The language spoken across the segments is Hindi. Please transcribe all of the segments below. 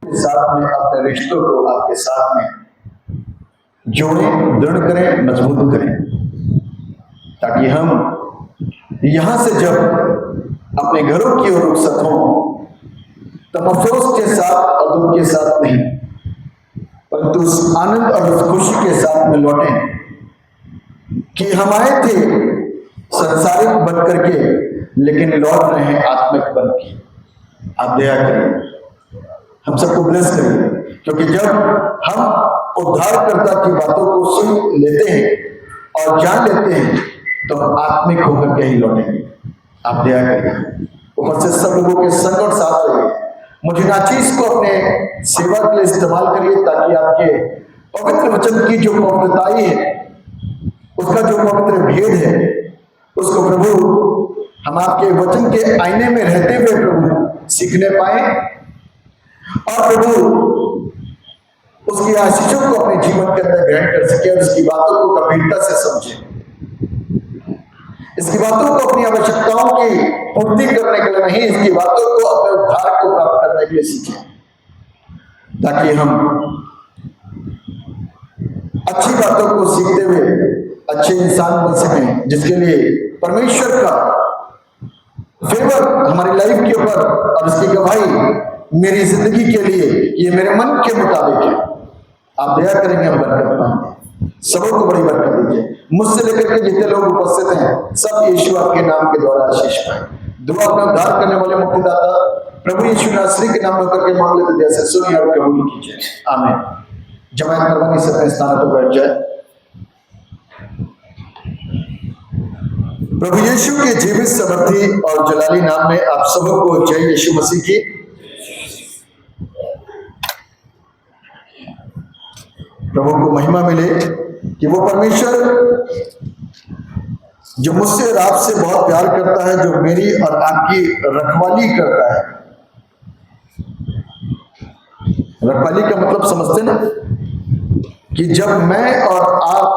के साथ में अपने रिश्तों को आपके साथ में जोड़ें, दृढ़ करें, मजबूत करें, ताकि हम यहां से जब अपने घरों की ओर रुखसत हों तब अफसोस के साथ और दुख के साथ नहीं, परंतु उस आनंद और उस खुशी के साथ में लौटें कि हम आए थे संसारिक बन करके, लेकिन लौट रहे हैं आत्मिक बन के। आप दया करिए, हम सबको ब्लेस करिए, क्योंकि जब हम उद्धारकर्ता की बातों को सुन लेते हैं और जान लेते हैं तो हम आत्मिक होकर के ही लौटेंगे। आप दया करिए, ऊपर से सब लोगों के संग और साथ रहिए। मुझे नाचीज को अपने सेवा के लिए इस्तेमाल करिए, ताकि आपके पवित्र वचन की जो पवित्रताई है, उसका जो पवित्र भेद है, उसको प्रभु हम आपके वचन के आईने में रहते हुए प्रभु सीखने पाए, और प्रभु उसकी आशीषों को अपने जीवन के अंदर ग्रहण कर सके और उसकी बातों को गंभीरता से समझे, इसकी बातों को अपनी आवश्यकताओं की पूर्ति करने के लिए नहीं, इसकी बातों को अपने उद्धार को प्राप्त करने के लिए सीखें, ताकि हम अच्छी बातों को सीखते हुए अच्छे इंसान बन सकें, जिसके लिए परमेश्वर का फेवर हमारी लाइफ के ऊपर और उसकी गवाही मेरी जिंदगी के लिए ये मेरे मन के मुताबिक है। आप दया करेंगे, हम बरकत पाएंगे। सबों को बड़ी बरकत दीजिए। मुझसे लेकर के जितने लोग उपस्थित हैं, सब यीशु आपके नाम के द्वारा आशीष पाए। दुआ अपना उद्धार करने वाले मुक्तिदाता प्रभु यीशु नासरी के नाम में होकर के मांग लेते जैसे सुनिए और कबूल कीजिए। आमीन। जमात करवानी से अपने स्थान पर बैठ जाए। प्रभु यीशु के जीवित, समर्थी और जलाली नाम में आप सबों को जय यीशु मसीह की। प्रभु को महिमा मिले कि वो परमेश्वर जो मुझसे और आपसे बहुत प्यार करता है, जो मेरी और आपकी रखवाली करता है। रखवाली का मतलब समझते ना, कि जब मैं और आप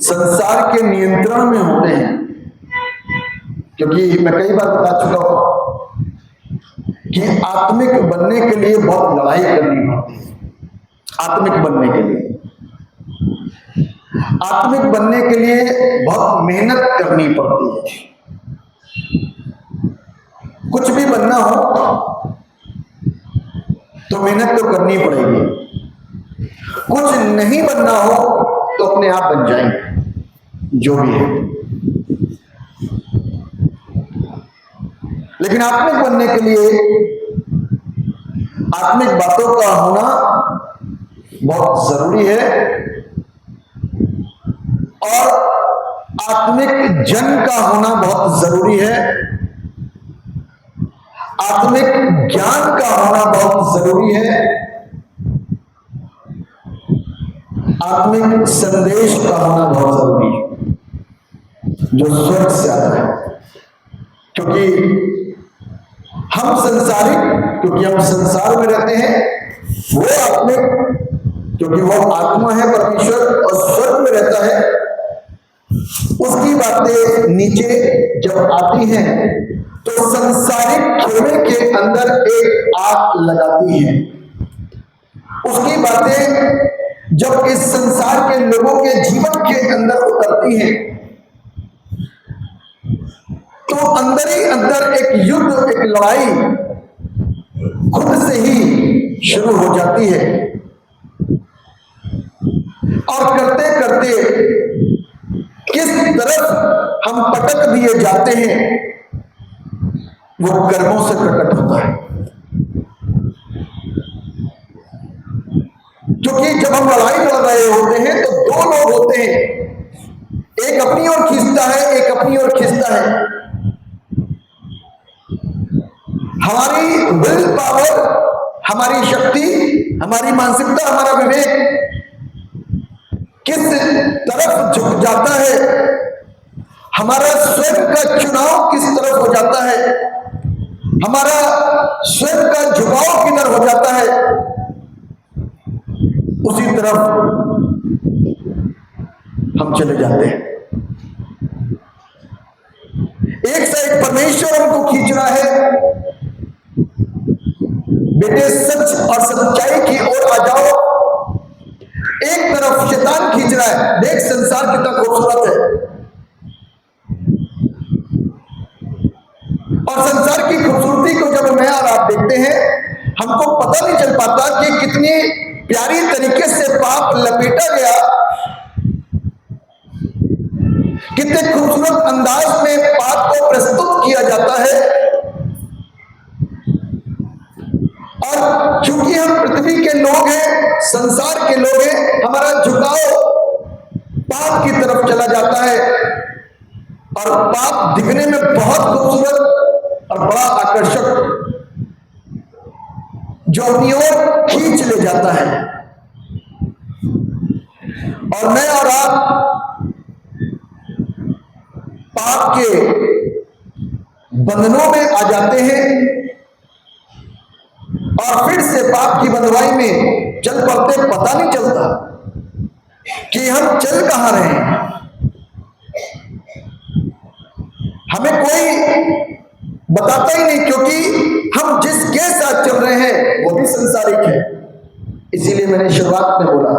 संसार के नियंत्रण में होते हैं, क्योंकि मैं कई बार बता चुका हूं कि आत्मिक बनने के लिए बहुत लड़ाई करनी पड़ती है। आत्मिक बनने के लिए, आत्मिक बनने के लिए बहुत मेहनत करनी पड़ती है। कुछ भी बनना हो तो मेहनत तो करनी पड़ेगी, कुछ नहीं बनना हो तो अपने आप बन जाएंगे जो भी है। लेकिन आत्मिक बनने के लिए आत्मिक बातों का होना बहुत जरूरी है, और आत्मिक जन का होना बहुत जरूरी है, आत्मिक ज्ञान का होना बहुत जरूरी है, आत्मिक संदेश का होना बहुत जरूरी है, जो स्वर्ग से आता है। क्योंकि हम संसारिक, क्योंकि हम संसार में रहते हैं, वो आत्मिक क्योंकि वो आत्मा है परमेश्वर और स्वर्ग में रहता है, उसकी बातें नीचे जब आती हैं तो संसारिक खेमे के अंदर एक आग लगाती है। उसकी बातें जब इस संसार के लोगों के जीवन के अंदर उतरती हैं तो अंदर ही अंदर एक युद्ध, एक लड़ाई खुद से ही शुरू हो जाती है, और करते करते किस तरफ हम पटक दिए जाते हैं वो कर्मों से प्रकट होता है। क्योंकि जब हम लड़ाई लड़ रहे होते हैं तो दो लोग होते हैं, एक अपनी ओर खींचता है, एक अपनी ओर खींचता है। हमारी विल पावर, हमारी शक्ति, हमारी मानसिकता, हमारा विवेक किस तरफ झुक जाता है, हमारा स्वयं का चुनाव किस तरफ हो जाता है, हमारा स्वयं का झुकाव किधर हो जाता है, उसी तरफ हम चले जाते हैं। एक साइड परमेश्वर हमको खींच रहा है, बेटे सच और सच्चाई की ओर आ जाओ। एक तरफ शैतान खींच रहा है, देख संसार कितना खूबसूरत है, और संसार की खूबसूरती को जब मैं और आप देखते हैं, हमको पता नहीं चल पाता कि कितनी प्यारी तरीके से पाप लपेटा गया, कितने खूबसूरत अंदाज में पाप को प्रस्तुत किया जाता है। और चूंकि हम पृथ्वी के लोग हैं, संसार के लोग हैं, हमारा झुकाव पाप की तरफ चला जाता है, और पाप दिखने में बहुत खूबसूरत और बड़ा आकर्षक जो अपनी ओर खींच ले जाता है। और मैं और आप पाप के बंधनों में आ जाते हैं, और फिर से पाप की बंधुआई में चल पड़ते, पता नहीं चलता कि हम चल कहां रहे हैं। हमें कोई बताता ही नहीं, क्योंकि हम जिसके साथ चल रहे हैं वो भी संसारिक है। इसीलिए मैंने शुरुआत में बोला,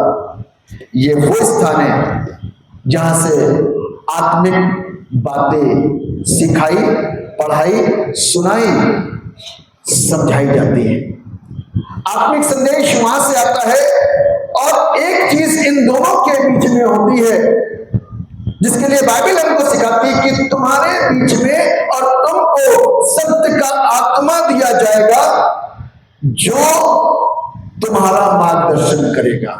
ये वो स्थान है जहां से आत्मिक बातें सिखाई, पढ़ाई, सुनाई, समझाई जाती है। आत्मिक संदेश वहां से आता है, और एक चीज इन दोनों के बीच में होती है, जिसके लिए बाइबल हमको सिखाती है कि तुम्हारे बीच में और तुमको सत्य का आत्मा दिया जाएगा, जो तुम्हारा मार्गदर्शन करेगा।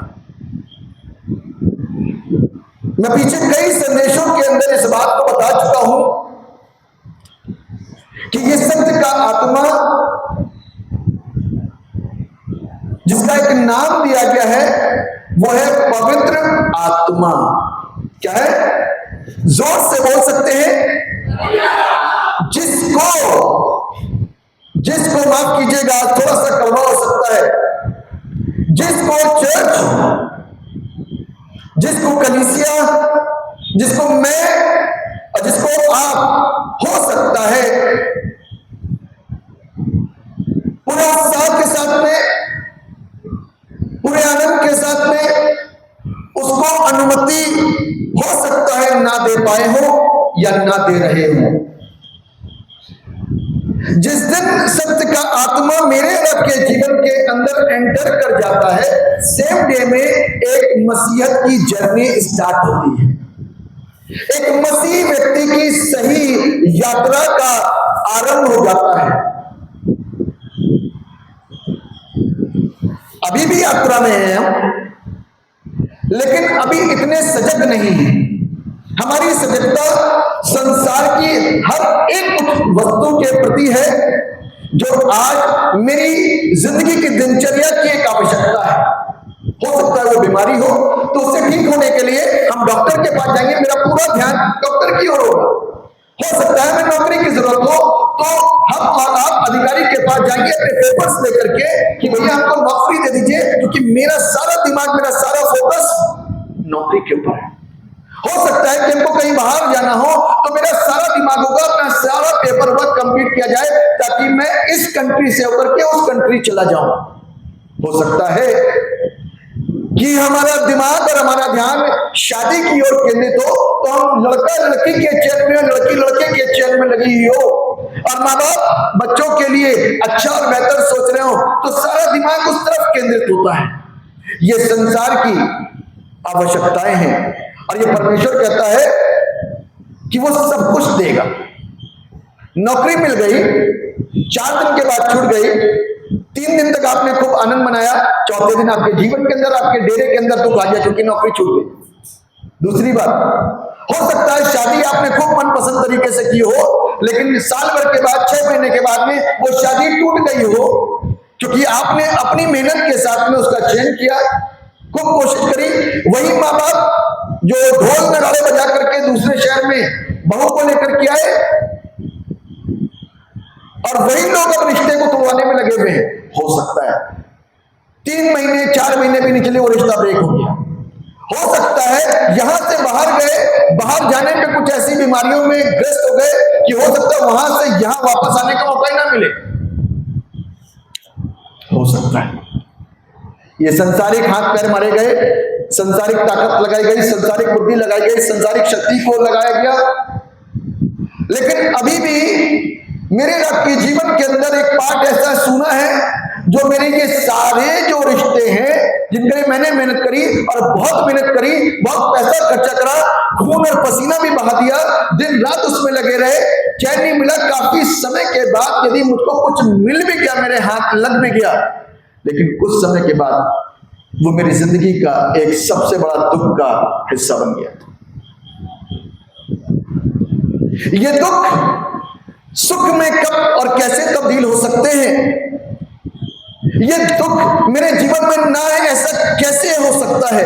मैं पीछे कई संदेशों के अंदर इस बात को बता चुका हूं कि ये सत्य का आत्मा, जिसका एक नाम दिया गया है, वो है पवित्र आत्मा। क्या है? जोर से बोल सकते हैं। जिसको माफ कीजिएगा, थोड़ा सा कड़वा हो सकता है, जिसको चर्च, जिसको कलीसिया, जिसको मैं और जिसको आप, हो सकता है पूरे उत्साह के साथ में, पूरे आनंद के साथ में उसको अनुमति हो सकता है ना दे पाए हो या ना दे रहे हो। जिस दिन सत्य का आत्मा मेरे और आपके जीवन के अंदर एंटर कर जाता है, सेम डे में एक मसीहत की जर्नी स्टार्ट होती है। एक मसीह व्यक्ति की सही यात्रा का आरंभ हो जाता है। अभी भी यात्रा में हैं हम, लेकिन अभी इतने सजग नहीं है। हमारी सजगता संसार की हर एक वस्तु के प्रति है, जो आज मेरी जिंदगी की दिनचर्या की एक आवश्यकता है। हो सकता है वो बीमारी हो, तो उससे ठीक होने के लिए हम डॉक्टर के पास जाएंगे, मेरा पूरा ध्यान डॉक्टर की ओर होगा। हो सकता है हमें नौकरी की जरूरत हो, तो हम और आप अधिकारी के पास जाएंगे अपने पेपर्स लेकर के कि भैया हमको नौकरी दे दीजिए, क्योंकि मेरा सारा दिमाग, मेरा सारा फोकस नौकरी के ऊपर है। हो सकता है कि हमको कहीं बाहर जाना हो, तो मेरा सारा दिमाग होगा, अपना सारा पेपर वर्क कंप्लीट किया जाए, ताकि मैं इस कंट्री से होकर के उस कंट्री चला जाऊं। हो सकता है कि हमारा दिमाग और हमारा ध्यान शादी की ओर केंद्रित हो, तो हम लड़का लड़की के चैन में, लड़की लड़के के चैन में लगी हुई हो, और माँ बाप बच्चों के लिए अच्छा और बेहतर सोच रहे हो, तो सारा दिमाग उस तरफ केंद्रित होता है। ये संसार की आवश्यकताएं हैं, और ये परमेश्वर कहता है कि वो सब कुछ देगा। नौकरी मिल गई, 4 दिन के बाद छूट गई, 3 दिन तक आपने खूब आनंद मनाया, चौथे दिन आपके जीवन के अंदर, आपके डेरे के अंदर दुख आ गया, क्योंकि नौकरी छूट गई। दूसरी बात, हो सकता है शादी आपने खूब मनपसंद तरीके से की हो, लेकिन साल भर के बाद, 6 महीने के बाद में वो शादी टूट गई हो, क्योंकि आपने अपनी मेहनत के साथ में उसका चयन किया, खूब कोशिश करी। वही माँ बाप जो ढोल नगाड़े बजा करके दूसरे शहर में बहू को लेकर के आए, और वही लोग अब रिश्ते को तोड़वाने में लगे हुए हैं। हो सकता है 3 महीने 4 महीने भी नहीं चले, वो रिश्ता ब्रेक हो गया। हो सकता है यहां से बाहर गए, बाहर जाने पे कुछ ऐसी बीमारियों में ग्रस्त हो गए कि हो सकता है वहां से यहां वापस आने का मौका ही ना मिले। हो सकता है। ये संसारिक हाथ पैर मारे गए, संसारिक ताकत लगाई गई, संसारिक बुद्धि लगाई गई, संसारिक शक्ति को लगाया गया, लेकिन अभी भी मेरे आपके जीवन के अंदर एक पार्ट ऐसा सुना है जो मेरे ये सारे जो रिश्ते हैं जिनके लिए मैंने मेहनत करी और बहुत मेहनत करी, बहुत पैसा खर्चा करा, खून और पसीना भी बहा दिया, दिन रात उसमें लगे रहे, चैन नहीं मिला। काफी समय के बाद यदि मुझको कुछ मिल भी गया, मेरे हाथ लग भी गया, लेकिन कुछ समय के बाद वो मेरी जिंदगी का एक सबसे बड़ा दुख का हिस्सा बन गया। ये दुख सुख में कब और कैसे तब्दील हो सकते हैं? ये दुख मेरे जीवन में ना है ऐसा कैसे हो सकता है?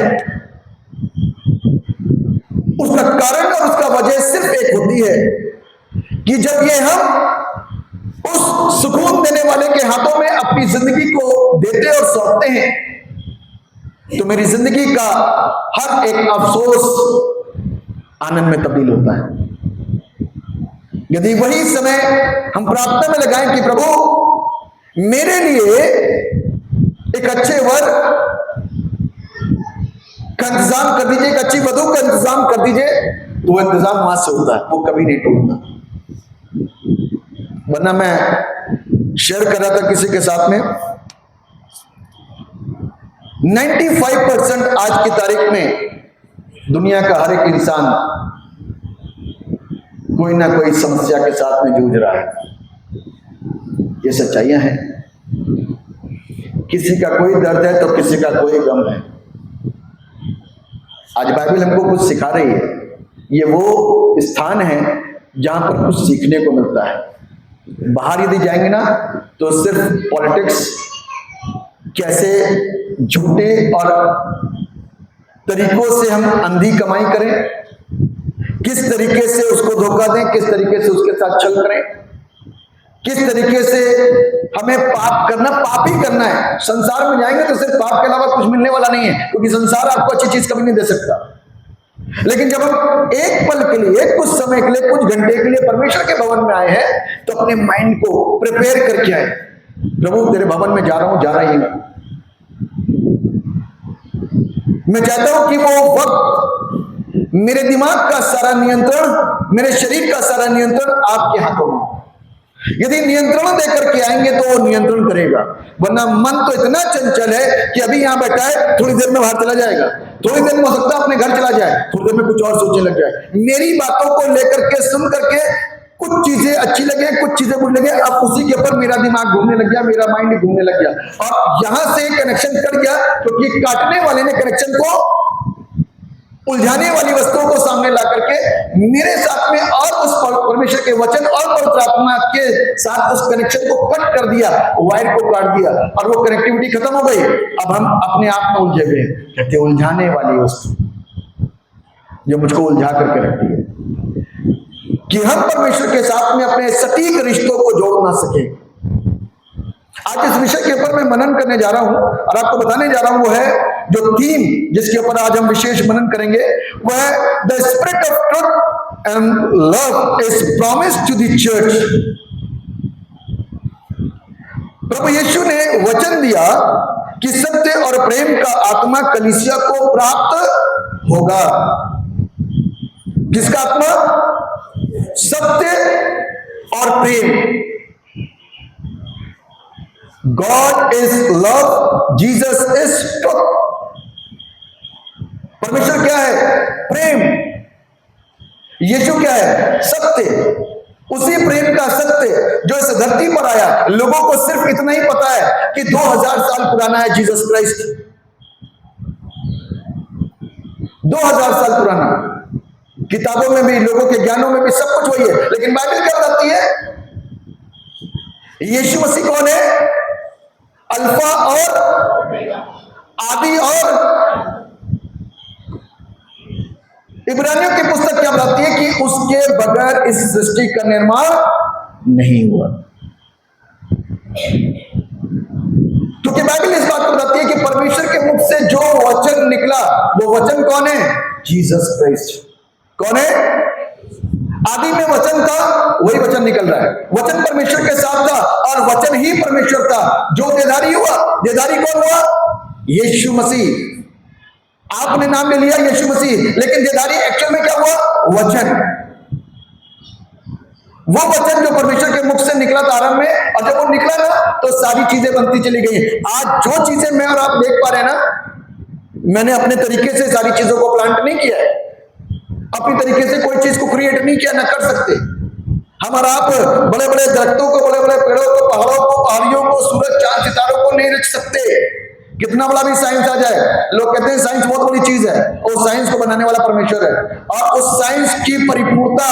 उसका कारण और उसका वजह सिर्फ एक होती है कि जब ये हम उस सुकून देने वाले के हाथों में अपनी जिंदगी को देते और सौंपते हैं, तो मेरी जिंदगी का हर एक अफसोस आनंद में तब्दील होता है। यदि वही समय हम प्रार्थना में लगाएं कि प्रभु मेरे लिए एक अच्छे वर का इंतजाम कर दीजिए, एक अच्छी वधू का इंतजाम कर दीजिए, तो वो इंतजाम वहां से होता है, वो कभी नहीं टूटता। वरना मैं शेयर कर रहा था किसी के साथ में, 95% आज की तारीख में दुनिया का हर एक इंसान कोई ना कोई समस्या के साथ में जूझ रहा है। ये सच्चाइयां हैं। किसी का कोई दर्द है तो किसी का कोई गम है। आज बाइबल हमको कुछ सिखा रही है। ये वो स्थान है जहां पर कुछ सीखने को मिलता है। बाहर यदि जाएंगे ना तो सिर्फ पॉलिटिक्स, कैसे झूठे और तरीकों से हम अंधी कमाई करें, किस तरीके से उसको धोखा दें, किस तरीके से उसके साथ छल करें, किस तरीके से हमें पाप करना, पाप ही करना है। संसार में जाएंगे तो सिर्फ पाप के अलावा कुछ मिलने वाला नहीं है, क्योंकि संसार आपको अच्छी चीज कभी नहीं दे सकता। लेकिन जब हम एक पल के लिए, कुछ समय के लिए, कुछ घंटे के लिए परमेश्वर के भवन में आए हैं, तो अपने माइंड को प्रिपेयर करके आए। प्रभु तेरे भवन में जा रहा हूं, जा रही हूं, मैं चाहता हूं कि वो वक्त मेरे दिमाग का सारा नियंत्रण, मेरे शरीर का सारा नियंत्रण आपके हाथों में। यदि नियंत्रण देकर के आएंगे तो वो नियंत्रण करेगा, वरना मन तो इतना चंचल है कि अभी यहां बैठा है, थोड़ी देर में बाहर चला जाएगा, थोड़ी देर में हो सकता है अपने घर चला जाए, थोड़ी देर में कुछ और सोचने लग जाए। मेरी बातों को लेकर के, सुन करके कुछ चीजें अच्छी लगे, कुछ चीजें बुरी लगे, अब उसी के ऊपर मेरा दिमाग घूमने लग गया, मेरा माइंड घूमने लग गया, और यहां से कनेक्शन कट गया, क्योंकि तो काटने वाले ने कनेक्शन को, उलझाने वाली वस्तुओं को सामने ला करके मेरे साथ में और उस परमेश्वर के वचन और पवित्र आत्मा के साथ उस कनेक्शन को कट कर दिया, वायर को काट दिया, और वो कनेक्टिविटी खत्म हो गई। अब हम अपने आप में उलझे हुए, कहते उलझाने वाली वस्तु जो मुझको उलझा करके रखती है कि हम परमेश्वर के साथ में अपने सटीक रिश्तों को जोड़ ना सके। आज इस विषय के ऊपर मैं मनन करने जा रहा हूं और आपको बताने जा रहा हूं, वो है जो थीम जिसके ऊपर आज हम विशेष मनन करेंगे, वह है the spirit of truth and love is promised to the church. प्रभु यीशु ने वचन दिया कि सत्य और प्रेम का आत्मा कलीसिया को प्राप्त होगा। किसका आत्मा? सत्य और प्रेम। God is love, Jesus is truth। परमेश्वर क्या है? प्रेम। यीशु क्या है? सत्य। उसी प्रेम का सत्य जो इस धरती पर आया। लोगों को सिर्फ इतना ही पता है कि 2000 साल पुराना है जीसस क्राइस्ट, 2000 साल पुराना। किताबों में भी, लोगों के ज्ञानों में भी सब कुछ वही है, लेकिन बाइबल क्या बताती है? यीशु मसीह कौन है? अल्फा और आदि। और इब्रानियों की पुस्तक क्या बताती है? कि उसके बगैर इस सृष्टि का निर्माण नहीं हुआ। क्योंकि बाइबल इस बात को बताती है कि परमेश्वर के मुख से जो वचन निकला, वो वचन कौन है? Jesus Christ. कौन है? आदि में वचन था, वही वचन निकल रहा है। वचन परमेश्वर के साथ था और वचन ही परमेश्वर था। जो देहधारी हुआ, देहधारी कौन हुआ? यीशु मसीह। आपने नाम ले लिया यीशु मसीह, लेकिन देहधारी एक्चुअल में क्या हुआ? वचन। वो वचन जो परमेश्वर के मुख से निकला था आरंभ में, और जब वो निकला ना तो सारी चीजें बनती चली गई। आज जो चीजें मैं और आप देख पा रहे हैं ना, मैंने अपने तरीके से सारी चीजों को प्लांट नहीं किया है, अपनी तरीके से कोई चीज को क्रिएट नहीं किया, ना कर सकते। हम और आप बड़े बड़े दरख्तों को, बड़े बड़े पेड़ों को, पहाड़ों को, पहाड़ियों को, सूरज चांद सितारों को नहीं रच सकते। कितना बड़ा भी साइंस आ जाए, लोग कहते हैं साइंस बहुत बड़ी चीज है, और साइंस को बनाने वाला परमेश्वर है, और उस साइंस की परिपूर्णता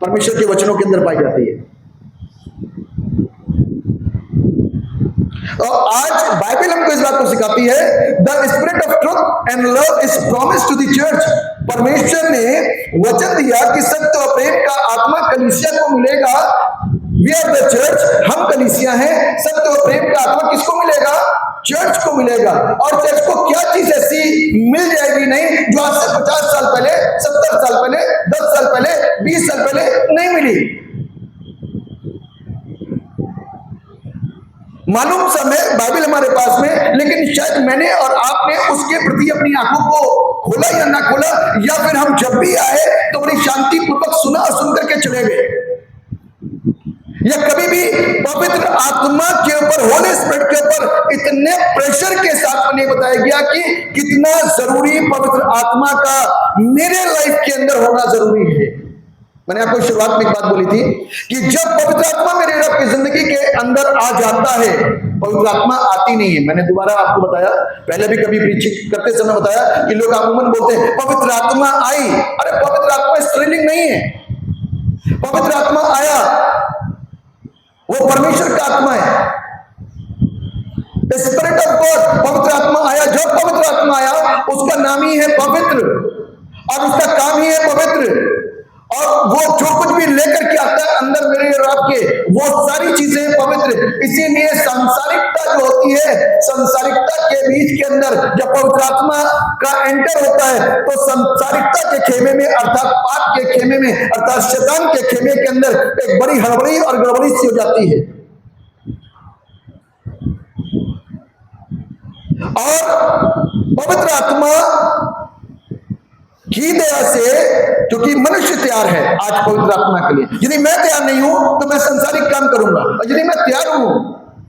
परमेश्वर के वचनों के अंदर पाई जाती है। और आज बाइबल हमको इस बात को सिखाती है, the spirit of truth and love is promised to the church. परमेश्वर ने वचन दिया कि सत्य और प्रेम का आत्मा कलीसिया को मिलेगा। वी आर द चर्च, हम कलीसिया हैं। सत्य और प्रेम का आत्मा किसको मिलेगा? चर्च को मिलेगा। और चर्च को क्या चीज ऐसी मिल जाएगी नहीं जो आज से 50 साल पहले, 70 साल पहले, 10 साल पहले, 20 साल पहले नहीं मिली। मालूम समय बाइबल हमारे पास में, लेकिन शायद मैंने और आपने उसके प्रति अपनी आंखों को खोला या ना खोला, या फिर हम जब भी आए तो बड़ी शांति पूर्वक सुना और सुन करके चले गए, या कभी भी पवित्र आत्मा के ऊपर, होली स्पिरिट के ऊपर इतने प्रेशर के साथ नहीं बताया गया कि कितना जरूरी पवित्र आत्मा का मेरे लाइफ के अंदर होना जरूरी है। मैंने आपको शुरुआत में एक बात बोली थी कि जब पवित्र आत्मा मेरे रब की जिंदगी के अंदर आ जाता है, पवित्र आत्मा आती नहीं है। मैंने दोबारा आपको बताया, पहले भी कभी प्रीचिंग करते समय बताया कि लोग अमूमन बोलते हैं पवित्र आत्मा आई। अरे पवित्र आत्मा स्त्रीलिंग नहीं है। पवित्र आत्मा आया, वो परमेश्वर का आत्मा है, स्पिरिट ऑफ गॉड। पवित्र आत्मा आया, जब पवित्र आत्मा आया उसका नाम ही है पवित्र, और उसका काम ही है पवित्र। और वो जो कुछ भी लेकर के आता है अंदर मेरे और आपके, वो सारी चीजें पवित्र। इसीलिए सांसारिकता जो होती है, सांसारिकता के बीच के अंदर जब पवित्र आत्मा का एंटर होता है तो सांसारिकता के खेमे में, अर्थात पाप के खेमे में, अर्थात शैतान के खेमे के अंदर एक बड़ी हड़बड़ी और गड़बड़ी सी हो जाती है। और पवित्र आत्मा की दया से, क्योंकि मनुष्य तैयार है आज पवित्र आत्मा के लिए। यदि मैं तैयार नहीं हूं तो मैं संसारिक काम करूंगा, और यदि मैं तैयार हूं,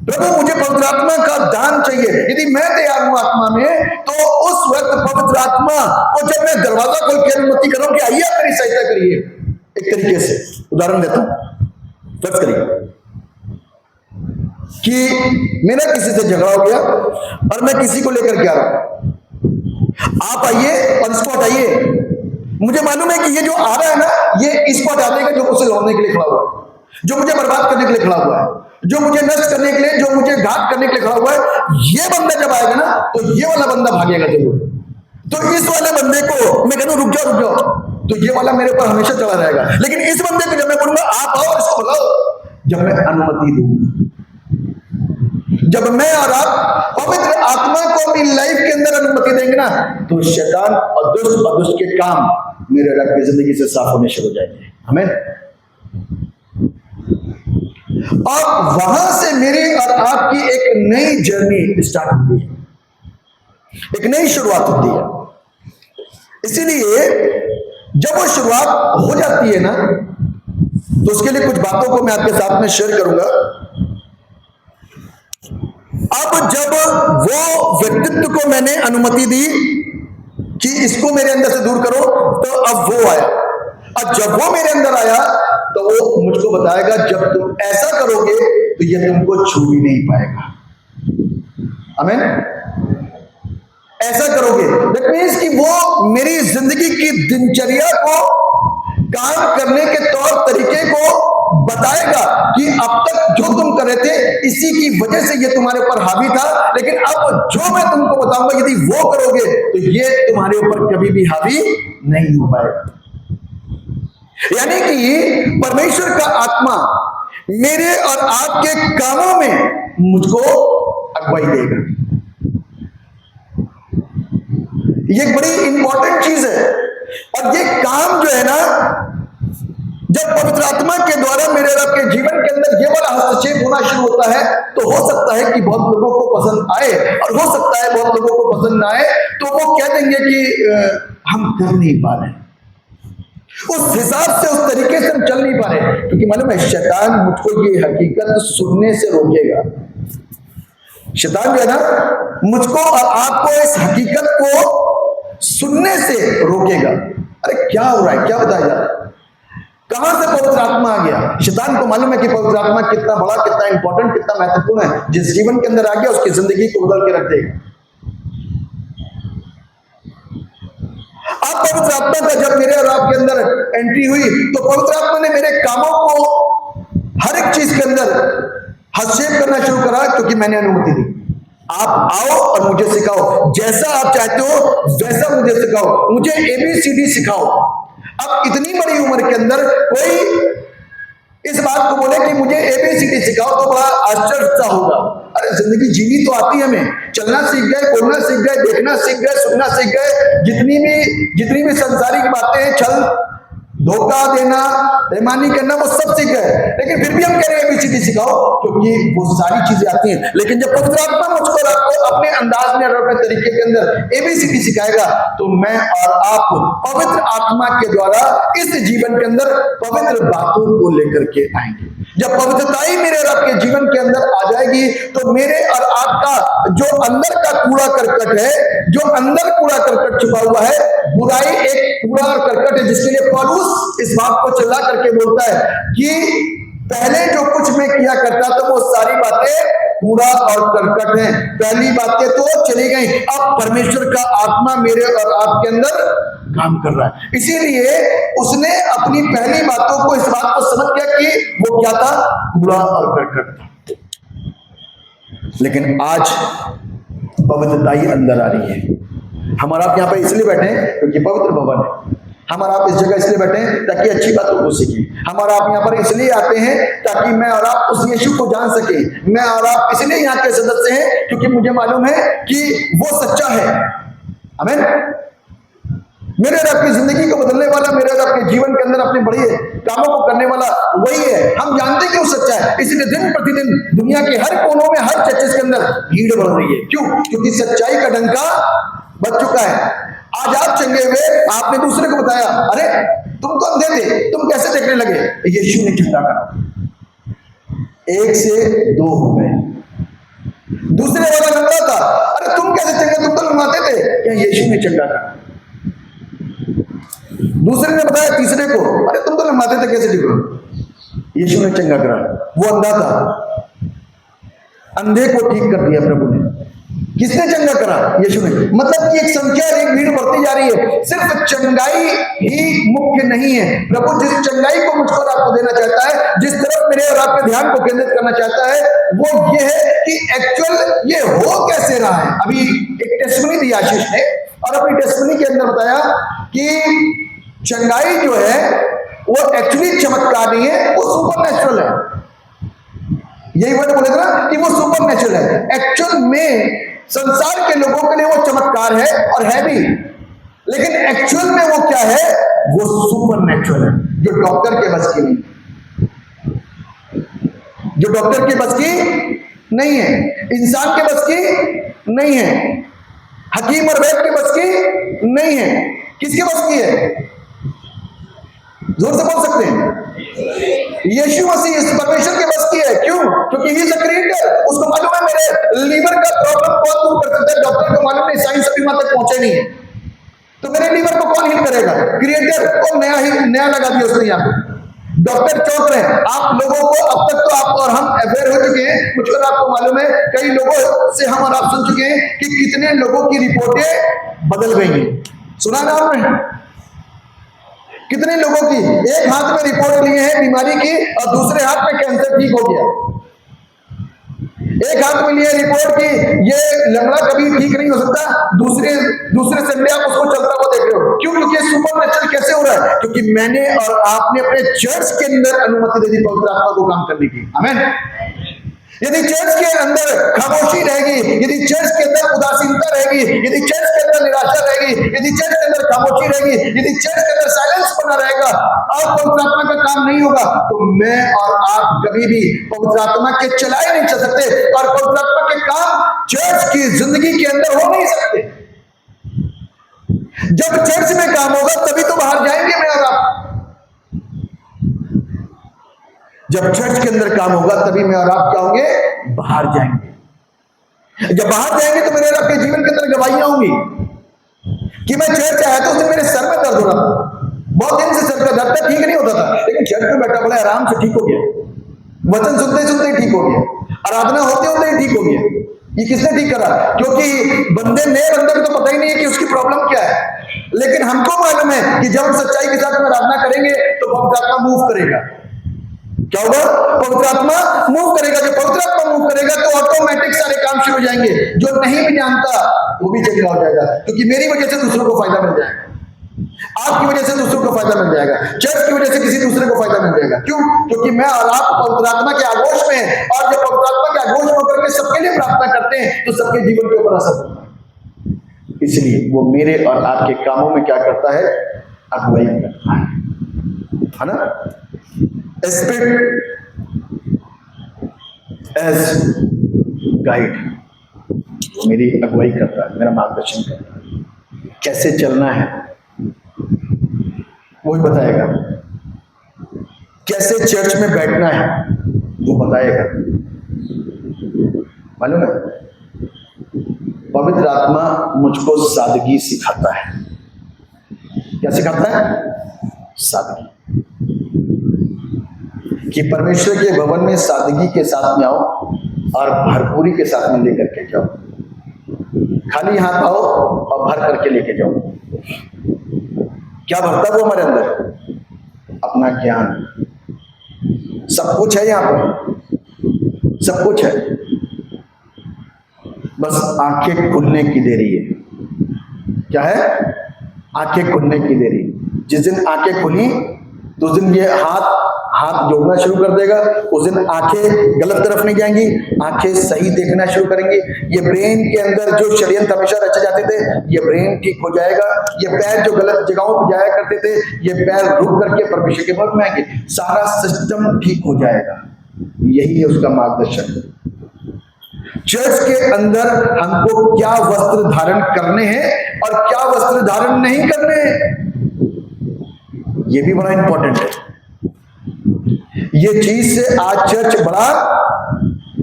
प्रभु मुझे पवित्र आत्मा का दान चाहिए, यदि मैं तैयार हूं आत्मा में, तो उस वक्त पवित्र आत्मा को जब मैं दरवाजा खोल के अनुमति करूं कि आइए मेरी सहायता करिए। एक तरीके से उदाहरण देता हूं, फर्ज करिए कि मेरा किसी से झगड़ा हो गया और मैं किसी को लेकर के आ रहा हूं, आप आइए और इसको हटाइए। मुझे मालूम है कि ये जो आ रहा है ना, ये इसको हटा देगा जो मुझे लौटने के लिए खड़ा हुआ है, जो मुझे बर्बाद करने के लिए खड़ा हुआ है, जो मुझे नष्ट करने के लिए, जो मुझे घात करने के लिए खड़ा हुआ है। ये बंदा जब आएगा ना तो ये वाला बंदा भागेगा जरूर। तो इस वाले बंदे को मैं कहूँ रुक जाओ, तो ये वाला मेरे ऊपर हमेशा चला रहेगा। लेकिन इस बंदे को जब मैं बोलूंगा आप आओ और इसको भगाओ, जब मैं अनुमति दूंगा, जब मैं और आप पवित्र आत्मा को अपनी लाइफ के अंदर अनुमति देंगे ना, तो शैतान और दुष्ट के काम मेरे रब की जिंदगी से साफ होने शुरू हो जाएंगे। हमें और वहां से मेरी और आपकी एक नई जर्नी स्टार्ट होती है, एक नई शुरुआत होती है। इसीलिए जब वो शुरुआत हो जाती है ना, तो उसके लिए कुछ बातों को मैं आपके साथ में शेयर करूंगा। अब जब वो व्यक्तित्व को मैंने अनुमति दी कि इसको मेरे अंदर से दूर करो, तो अब वो आया, और जब वो मेरे अंदर आया तो वो मुझको बताएगा जब तुम ऐसा करोगे तो ये तुमको छू भी नहीं पाएगा। आमीन। ऐसा करोगे दैट मीन्स कि वो मेरी जिंदगी की दिनचर्या को, काम करने के तौर तरीके को बताएगा कि अब तक जो तुम कर रहे थे इसी की वजह से ये तुम्हारे ऊपर हावी था, लेकिन अब जो मैं तुमको बताऊंगा यदि वो करोगे तो ये तुम्हारे ऊपर कभी भी हावी नहीं हो पाएगा। यानी कि परमेश्वर का आत्मा मेरे और आपके कामों में मुझको अगुवाई देगा। ये बड़ी इंपॉर्टेंट चीज है। और ये काम जो है ना, जब पवित्र आत्मा के द्वारा मेरे और आपके जीवन के अंदर ये वाला हस्तक्षेप होना शुरू होता है, तो हो सकता है कि बहुत लोगों को पसंद आए और हो सकता है बहुत लोगों को पसंद ना आए, तो वो कह देंगे कि हम कर नहीं पा रहे, उस हिसाब से, उस तरीके से हम चल नहीं पा रहे। क्योंकि मालूम है, शैतान मुझको ये हकीकत सुनने से रोकेगा। शैतान जो है ना, मुझको और आपको इस हकीकत को सुनने से रोकेगा। अरे क्या हो रहा है, क्या बताया जा रहा है, कहां से पवित्र आत्मा आ गया। शैतान को मालूम है कि पवित्र आत्मा कितना बड़ा, कितना इंपॉर्टेंट, कितना महत्वपूर्ण है। जिस जीवन के अंदर आ गया उसकी जिंदगी को बदल के रख देगा। अब पवित्र आत्मा का जब मेरे और आपके अंदर एंट्री हुई, तो पवित्र आत्मा ने मेरे कामों को हर एक चीज के अंदर हस्तक्षेप करना शुरू करा, क्योंकि मैंने अनुमति दी। आप आओ और मुझे सिखाओ, जैसा आप चाहते हो वैसा मुझे सिखाओ, मुझे ABCD सिखाओ। अब इतनी बड़ी उम्र के अंदर कोई इस बात को बोले कि मुझे ABCD सिखाओ, तो बड़ा आश्चर्य सा होगा। अरे जिंदगी जीनी तो आती है हमें, चलना सीख गए, बोलना सीख गए, देखना सीख गए, सुनना सीख गए, जितनी भी संसारिक बातें हैं, छल, धोखा देना, बेईमानी करना, वो सब सीख गए। लेकिन फिर भी हम कह रहे हैं ABCD सिखाओ, क्योंकि वो सारी चीजें आती हैं। लेकिन जब पवित्र आत्मा मुझको अपने अंदाज में और अपने तरीके के अंदर ABCD सिखाएगा, तो मैं और आप पवित्र आत्मा के द्वारा इस जीवन के अंदर पवित्र बातों को लेकर के आएंगे। जब पवित्रता ही मेरे और आपके जीवन के अंदर आ जाएगी, तो मेरे और आपका जो अंदर का कूड़ा करकट है, जो अंदर कूड़ा करकट छुपा हुआ है, बुराई एक कूड़ा और करकट है, जिसके लिए पौलुस इस बात को चिल्ला करके बोलता है कि पहले जो कुछ मैं किया करता था वो सारी बातें कूड़ा और करकट हैं। पहली बातें तो चली गई, अब परमेश्वर का आत्मा मेरे और आपके अंदर काम कर रहा है। इसीलिए उसने अपनी पहली बातों को, इस बात को समझ गया कि वो क्या था, कूड़ा और करकट था। लेकिन आज पवित्रता ही अंदर आ रही है। हमारा आप यहाँ पे इसलिए बैठे हैं क्योंकि पवित्र भवन है। हमारा आप इस जगह इसलिए बैठे हैं ताकि अच्छी बातों को सीखें। हमारा आप यहाँ पर इसलिए आते हैं ताकि मैं और आप उस यीशु को जान सके। मैं और आप इसलिए यहाँ के सदस्य हैं क्योंकि मुझे मालूम है कि वो सच्चा है। आमीन। मेरे और आपकी जिंदगी को बदलने वाला, मेरे और आपके जीवन के अंदर अपने बड़े कामों को करने वाला वही है। हम जानते हैं कि वो सच्चा है, इसलिए दिन प्रतिदिन दुनिया के हर कोनों में, हर चर्चेस के अंदर भीड़ बढ़ रही है। क्यों? क्योंकि सच्चाई का डंका बज चुका है। आज आप चंगे हुए, आपने दूसरे को बताया, अरे तुम तो अंधे थे, तुम कैसे देखने लगे? यीशु ने चंगा करा। 1 से 2 हो गए। दूसरे वाला लंगड़ा था, अरे तुम कैसे चंगे, तुम तो लंगड़ाते थे, क्या? यीशु ने चंगा करा। दूसरे ने बताया तीसरे को, अरे तुम तो लंगड़ाते थे, कैसे ठीक हो? यीशु ने चंगा करा। वो अंधा था, अंधे को ठीक कर दिया प्रभु ने। किसने चंगा करा? यीशु ने। मतलब कि एक संख्या, एक भीड़ बढ़ती जा रही है। सिर्फ चंगाई ही मुख्य नहीं है। प्रभु जिस चंगाई को मुझको और आपको देना चाहता है, जिस तरफ मेरे और आपके ध्यान को केंद्रित करना चाहता है, वो ये है कि एक्चुअल ये हो कैसे रहा है। अभी एक टेस्टमनी दी आशीष ने, और अपनी टेस्टमनी के अंदर बताया कि चंगाई जो है वो एक्चुअली चमत्कार नहीं है, वो सुपर नेचुरल है। यही वर्ड बोले ना कि वो सुपर नेचुरल है। एक्चुअल में संसार के लोगों के लिए वो चमत्कार है और है भी, लेकिन एक्चुअल में वो क्या है? वो सुपर नेचुरल है, जो डॉक्टर के बस की नहीं, जो डॉक्टर के बस की नहीं है, इंसान के बस की नहीं है, हकीम और वैद्य के बस की नहीं है। किसके बस की है? जोर से बोल सकते हैं, यीशु मसीह इस परमेश्वर के बस की है। क्यों? क्योंकि ही इज अ क्रिएटर। उसको मालूम है मेरे लीवर का प्रॉब्लम कौन दूर कर सकता है। डॉक्टर को मालूम नहीं, साइंस अभी वहां तक पहुंचे नहीं है, तो मेरे लीवर को कौन हील करेगा? क्रिएटर को नया लगा दिया उसने यहाँ पे। डॉक्टर चौंक रहे हैं। आप लोगों को अब तक तो आप और हम अवेयर हो चुके हैं, मुझको आपको मालूम है, कई लोगों से हम और आप सुन चुके हैं कि कितने लोगों की रिपोर्टें बदल गई हैं। सुना ना आपने? कितने लोगों की एक हाथ में रिपोर्ट लिए हैं बीमारी की और दूसरे हाथ में कैंसर ठीक हो गया। एक हाथ में लिए रिपोर्ट की ये लंगड़ा कभी ठीक नहीं हो सकता, दूसरे संडे आप उसको चलता हुआ देख रहे हो। क्यों? क्योंकि सुपर नेचुरल कैसे हो रहा है? क्योंकि मैंने और आपने अपने चर्च के अंदर अनुमति दे दी पवित्र आत्मा को काम करने की। आमीन। यदि चर्च के अंदर खामोशी रहेगी, यदि चर्च के अंदर उदासीनता रहेगी, यदि चर्च के अंदर निराशा रहेगी, यदि चर्च के अंदर खामोशी रहेगी, यदि चर्च के अंदर साइलेंस बना रहेगा और पवित्र आत्मा का काम नहीं होगा, तो मैं और आप कभी भी पवित्र आत्मा के चलाए नहीं चल सकते और पवित्र आत्मा के काम चर्च की जिंदगी के अंदर हो नहीं सकते। जब चर्च में काम होगा तभी तो बाहर जाएंगे मैं और आप। जब चर्च के अंदर काम होगा तभी मैं और आप क्या होंगे, बाहर जाएंगे। जब बाहर जाएंगे तो मेरे और आपके जीवन के अंदर गवाहियां होंगी कि मैं चर्च आया तो उससे मेरे सर में दर्द हो रहा था, बहुत दिन से सर का दर्द था, ठीक नहीं होता था, लेकिन चर्च में बैठा बड़ा आराम से ठीक हो गया, वचन सुनते सुनते ही ठीक हो गया, आराधना होते होते ही ठीक हो गया। ये किसने ठीक करा? क्योंकि नए बंदे को तो पता ही नहीं है कि उसकी प्रॉब्लम क्या है, लेकिन हमको मालूम है कि जब हम सच्चाई के साथ में आराधना करेंगे तो पवित्र आत्मा मूव करेगा। क्या होगा? पवित्र आत्मा मूव करेगा। जब पवित्र आत्मा मूव करेगा तो ऑटोमेटिक सारे काम शुरू हो जाएंगे। जो नहीं भी जानता वो भी चंगा हो जाएगा, क्योंकि मेरी वजह से दूसरों को फायदा मिल जाएगा, आपकी वजह से दूसरों को फायदा मिल जाएगा, चर्च की वजह से किसी दूसरे को फायदा मिल जाएगा। क्यों? क्योंकि मैं और आप पवित्र आत्मा के आगोश में हैं, और जब पवित्र आत्मा के आगोश में होकर के सबके लिए प्रार्थना करते हैं तो सबके जीवन के ऊपर असर होता है। इसलिए वो मेरे और आपके कामों में क्या करता है? अगुवाई करता है ना? स्पिरिट एज गाइड, वो मेरी अगुवाई करता है, मेरा मार्गदर्शन करता है, कैसे चलना है वही बताएगा, कैसे चर्च में बैठना है वो बताएगा। मालूम है, पवित्र आत्मा मुझको सादगी सिखाता है। क्या सिखाता है? सादगी, कि परमेश्वर के भवन में सादगी के साथ में आओ और भरपूरी के साथ में लेकर के जाओ। खाली हाथ आओ और भर करके लेके जाओ। क्या भरता वो हमारे अंदर? अपना ज्ञान। सब कुछ है यहाँ पर, सब कुछ है, बस आंखें खुलने की देरी है। क्या है? आंखें खुलने की देरी। जिस दिन आंखें खुली तो उस दिन ये हाथ जोड़ना शुरू कर देगा, उस दिन आंखें गलत तरफ नहीं जाएंगी, आंखें सही देखना शुरू करेंगी। ये ब्रेन के अंदर जो षड्यंत्र हमेशा रचे जाते थे, ये ब्रेन ठीक हो जाएगा। ये पैर जो गलत जगहों पर जाया करते थे, ये पैर रुक करके परमेश्वर के भवन में आएंगे, सारा सिस्टम ठीक हो जाएगा। यही है उसका मार्गदर्शन। चर्च के अंदर हमको क्या वस्त्र धारण करने हैं और क्या वस्त्र धारण नहीं करने हैं, ये भी बड़ा इंपॉर्टेंट है। ये चीज से आज चर्च बड़ा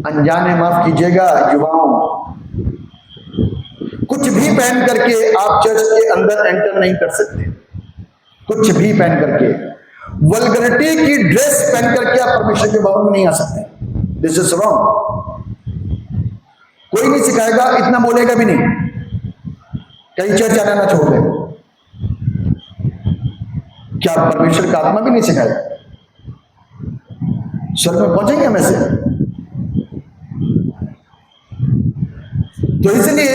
अनजान है, माफ कीजिएगा युवाओं। कुछ भी पहन करके आप चर्च के अंदर एंटर नहीं कर सकते, कुछ भी पहन करके। वल्गरिटी की ड्रेस पहन करके आप परमेश्वर के भवन में नहीं आ सकते। This is wrong. कोई नहीं सिखाएगा, इतना बोलेगा भी नहीं, कहीं चर्च आना ना छोड़ दे। क्या परमेश्वर का आत्मा भी नहीं सिखाएगा? स्वर्ग में पहुंचेंगे हम ऐसे? तो इसलिए